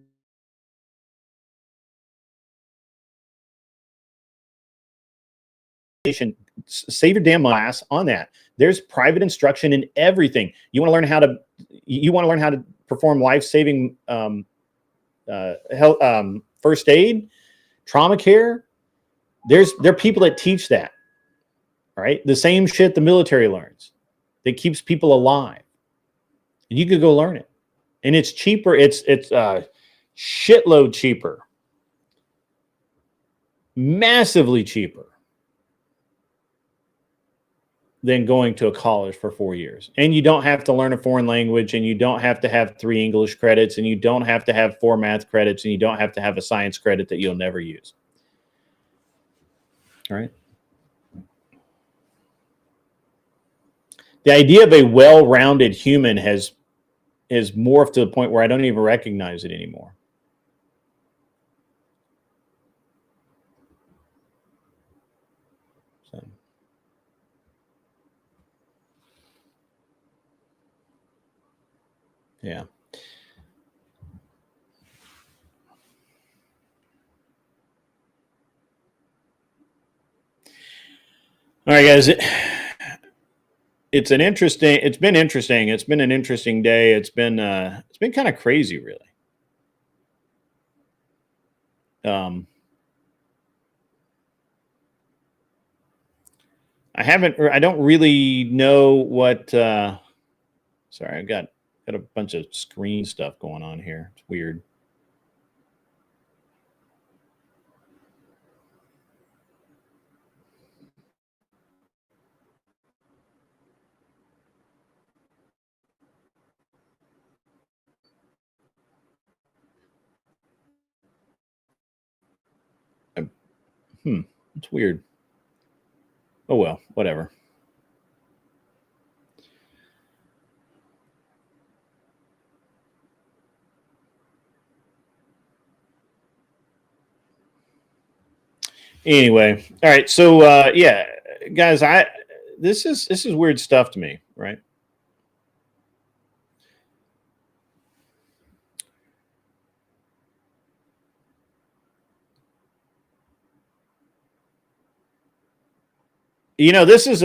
save your damn ass on that. There's private instruction in everything. You want to learn how to perform life-saving first aid, trauma care. There are people that teach that. Right? The same shit the military learns that keeps people alive. And you could go learn it. And it's cheaper. It's shitload cheaper. Massively cheaper than going to a college for 4 years. And you don't have to learn a foreign language, and you don't have to have 3 English credits, and you don't have to have 4 math credits, and you don't have to have a science credit that you'll never use. All right. The idea of a well-rounded human has morphed to the point where I don't even recognize it anymore. So. Yeah. All right, guys. It's been interesting. It's been an interesting day. It's been kind of crazy, really. I don't really know what, sorry, I've got a bunch of screen stuff going on here. It's weird. It's weird. Oh, well, whatever. Anyway, all right. So, yeah, guys, this is weird stuff to me, right? You know, this is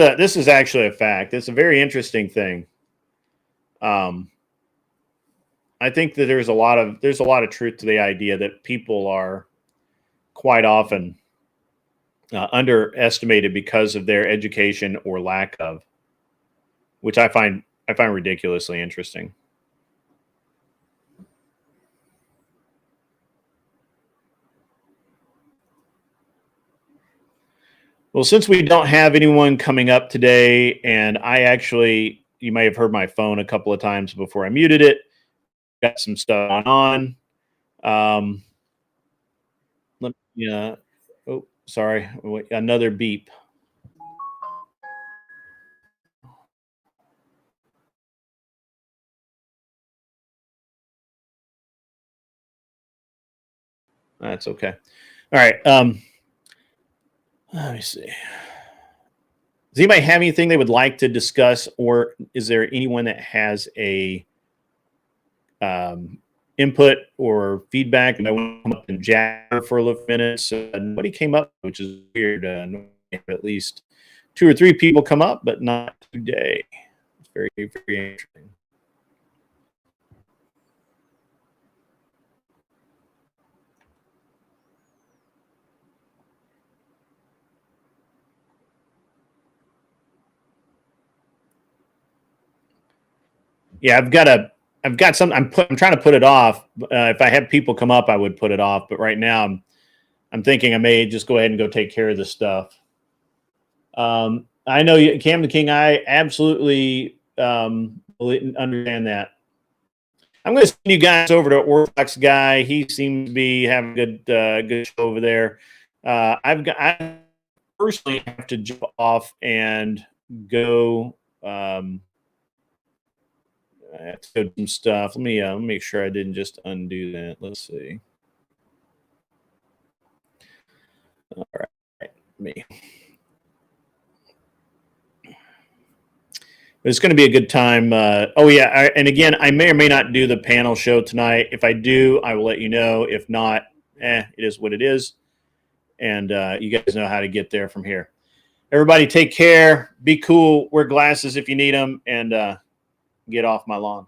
actually a fact. It's a very interesting thing. I think that there's a lot of truth to the idea that people are quite often underestimated because of their education or lack of, which I find ridiculously interesting. Well, since we don't have anyone coming up today, and you may have heard my phone a couple of times before I muted it. Got some stuff going on. Oh, sorry. Wait, another beep. That's okay. All right. Let me see. Does anybody have anything they would like to discuss, or is there anyone that has a input or feedback? And I want to come up and chat for a little minutes. Nobody came up, which is weird. At least 2 or 3 people come up, but not today. It's very, very interesting. Yeah, I've got some. I'm trying to put it off. If I had people come up, I would put it off. But right now, I'm thinking I may just go ahead and go take care of this stuff. I know you, Cam the King. I absolutely understand that. I'm going to send you guys over to Orthodox Guy. He seems to be having a good show over there. I personally have to jump off and go. I have to go do some stuff. Let me make sure I didn't just undo that. Let's see. All right, me. It's going to be a good time. And again, I may or may not do the panel show tonight. If I do, I will let you know. If not, it is what it is. And you guys know how to get there from here. Everybody take care. Be cool. Wear glasses if you need them. And get off my lawn.